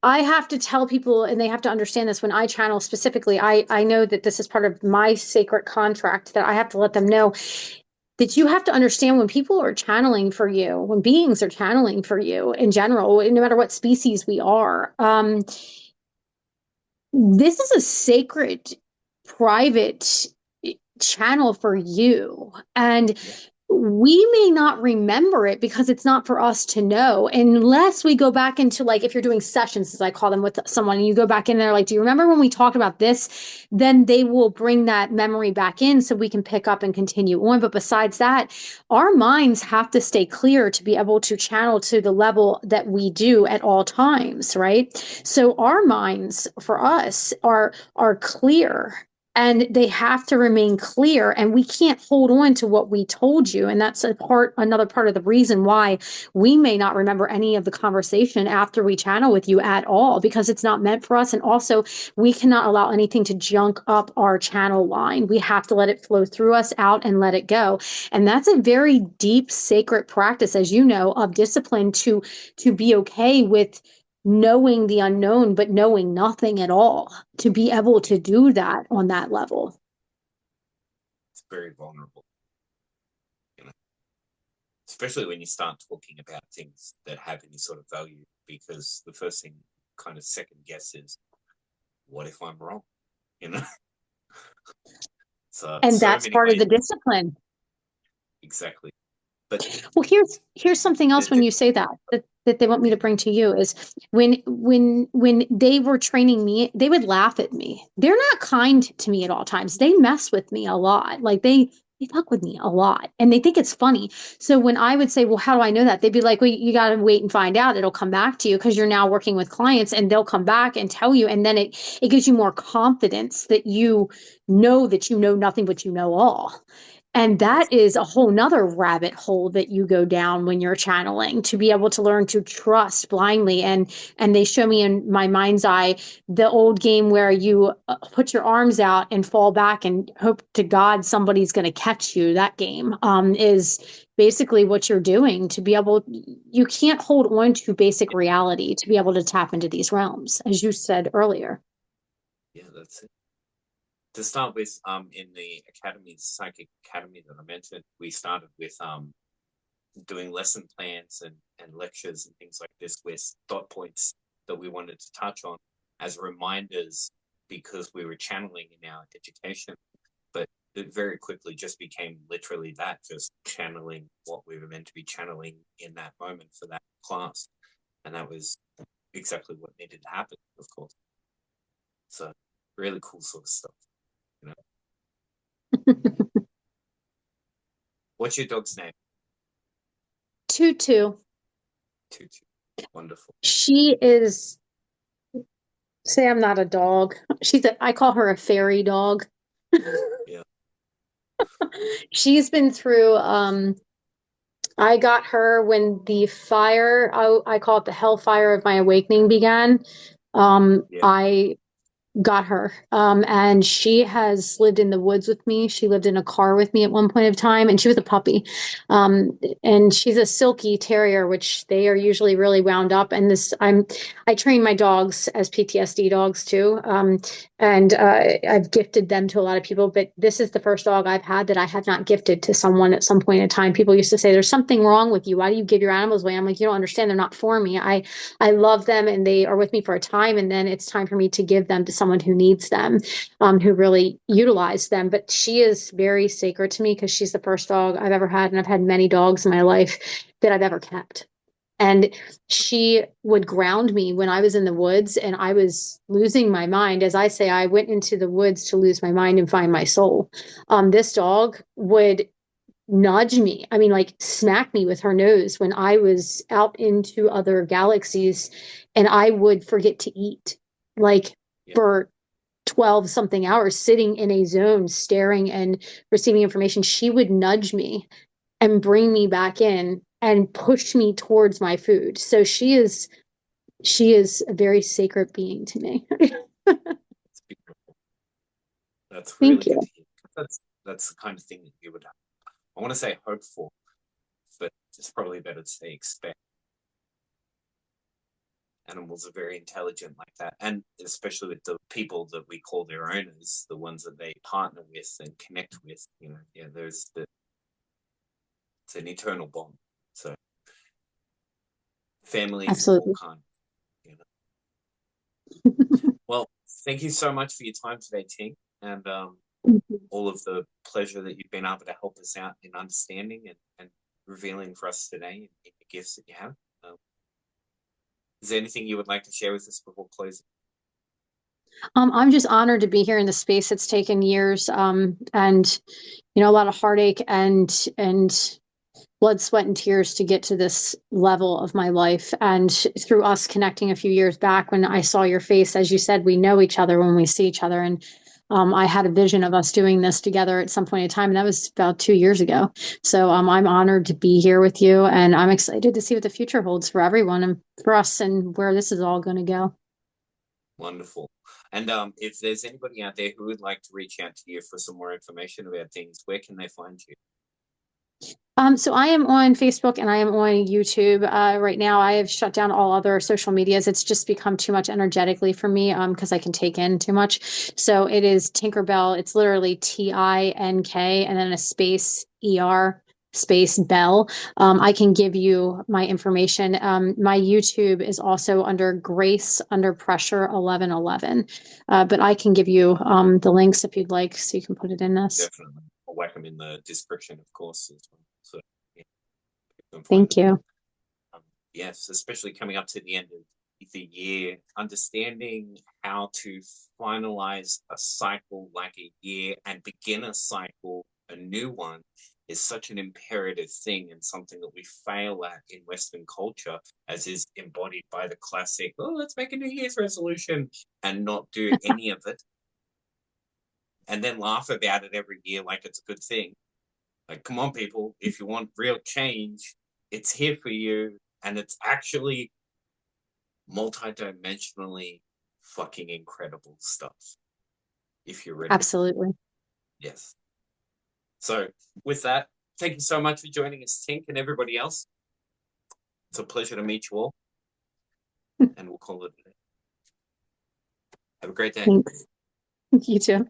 [SPEAKER 2] I have to tell people, and they have to understand this, when I channel specifically, I know that this is part of my sacred contract, that I have to let them know that you have to understand when people are channeling for you, when beings are channeling for you in general, no matter what species we are, this is a sacred, private channel for you. And we may not remember it because it's not for us to know, unless we go back into, like, if you're doing sessions, as I call them, with someone, and you go back in there, like, do you remember when we talked about this? Then they will bring that memory back in so we can pick up and continue on. But besides that, our minds have to stay clear to be able to channel to the level that we do at all times, right? So our minds for us are clear and they have to remain clear, and we can't hold on to what we told you. And that's another part of the reason why we may not remember any of the conversation after we channel with you at all, because it's not meant for us. And also, we cannot allow anything to junk up our channel line. We have to let it flow through us out and let it go. And that's a very deep sacred practice, as you know, of discipline, to be okay with knowing the unknown, but knowing nothing at all, to be able to do that on that level.
[SPEAKER 1] It's very vulnerable, you know, especially when you start talking about things that have any sort of value, because the first thing kind of second guess is, what if I'm wrong? You know?
[SPEAKER 2] And
[SPEAKER 1] So
[SPEAKER 2] that's
[SPEAKER 1] many
[SPEAKER 2] part of
[SPEAKER 1] ways.
[SPEAKER 2] the discipline.
[SPEAKER 1] Exactly. But
[SPEAKER 2] Well, here's something else when you say that they want me to bring to you is when they were training me, they would laugh at me. They're not kind to me at all times. They mess with me a lot. Like they fuck with me a lot, and they think it's funny. So when I would say, "Well, how do I know that?" They'd be like, "Well, you got to wait and find out. It'll come back to you because you're now working with clients, and they'll come back and tell you, and then it gives you more confidence that you know nothing, but you know all." And that is a whole nother rabbit hole that you go down when you're channeling, to be able to learn to trust blindly. And they show me in my mind's eye the old game where you put your arms out and fall back and hope to God somebody's going to catch you. That game is basically what you're doing to be able, you can't hold on to basic reality to be able to tap into these realms, as you said earlier.
[SPEAKER 1] yeah, that's it. To start with, in the academy, the psychic academy that I mentioned, we started with doing lesson plans and lectures and things like this with dot points that we wanted to touch on as reminders, because we were channeling in our education. But it very quickly just became literally that, just channeling what we were meant to be channeling in that moment for that class. And that was exactly what needed to happen, of course. So really cool sort of stuff, you know. What's your dog's name?
[SPEAKER 2] Tutu.
[SPEAKER 1] Tutu. Wonderful.
[SPEAKER 2] She is, say I'm not a dog. I call her a fairy dog.
[SPEAKER 1] Yeah.
[SPEAKER 2] She's been through, I got her when the fire, I call it the hellfire of my awakening began.
[SPEAKER 1] Yeah.
[SPEAKER 2] I got her. And she has lived in the woods with me. She lived in a car with me at one point of time, and she was a puppy. And she's a silky terrier, which they are usually really wound up. And I train my dogs as PTSD dogs too. And I've gifted them to a lot of people, but this is the first dog I've had that I have not gifted to someone at some point in time. People used to say, "There's something wrong with you. Why do you give your animals away?" I'm like, "You don't understand. They're not for me. I love them, and they are with me for a time, and then it's time for me to give them to someone who needs them, who really utilize them." But she is very sacred to me because she's the first dog I've ever had, and I've had many dogs in my life that I've ever kept. And she would ground me when I was in the woods and I was losing my mind. As I say, I went into the woods to lose my mind and find my soul. This dog would nudge me. I mean, like smack me with her nose when I was out into other galaxies and I would forget to eat, like
[SPEAKER 1] Yeah.
[SPEAKER 2] for 12 something hours sitting in a zone, staring and receiving information. She would nudge me and bring me back in and push me towards my food. So she is a very sacred being to me.
[SPEAKER 1] It's beautiful. That's really
[SPEAKER 2] Thank
[SPEAKER 1] good
[SPEAKER 2] you.
[SPEAKER 1] to hear. That's the kind of thing that you would, I want to say hope for, but it's probably better to say expect. Animals are very intelligent like that, and especially with the people that we call their owners, the ones that they partner with and connect with. You know, yeah, it's an eternal bond. So families of all
[SPEAKER 2] Absolutely.
[SPEAKER 1] kinds. You know. Well, thank you so much for your time today, Tink, and all of the pleasure that you've been able to help us out in understanding and revealing for us today in the gifts that you have. Is there anything you would like to share with us before closing?
[SPEAKER 2] I'm just honored to be here in the space. It's taken years, and a lot of heartache and blood, sweat, and tears to get to this level of my life. And through us connecting a few years back, when I saw your face, as you said, we know each other when we see each other, and I had a vision of us doing this together at some point in time, and that was about 2 years ago. So I'm honored to be here with you, and I'm excited to see what the future holds for everyone and for us and where this is all going to go.
[SPEAKER 1] Wonderful. And if there's anybody out there who would like to reach out to you for some more information about things, where can they find you?
[SPEAKER 2] So I am on Facebook and I am on YouTube. Right now, I have shut down all other social medias. It's just become too much energetically for me, because I can take in too much. So it is Tink Er Bell. It's literally Tink and then a space space Bell. I can give you my information. My YouTube is also under Grace Under Pressure 1111. But I can give you the links if you'd like, so you can put it in this.
[SPEAKER 1] Definitely. I'll whack them in the description, of course, as well. So yeah, you can find
[SPEAKER 2] Thank
[SPEAKER 1] them.
[SPEAKER 2] you.
[SPEAKER 1] Yes, especially coming up to the end of the year, understanding how to finalize a cycle like a year and begin a cycle, a new one, is such an imperative thing and something that we fail at in Western culture, as is embodied by the classic, oh, let's make a New Year's resolution and not do any of it. And then laugh about it every year like it's a good thing. Like, come on, people, if you want real change, it's here for you. And it's actually multi-dimensionally fucking incredible stuff if you're ready.
[SPEAKER 2] Absolutely.
[SPEAKER 1] Yes. So with that, thank you so much for joining us, Tink, and everybody else. It's a pleasure to meet you all. And we'll call it a day. Have a great day.
[SPEAKER 2] Thanks. You too.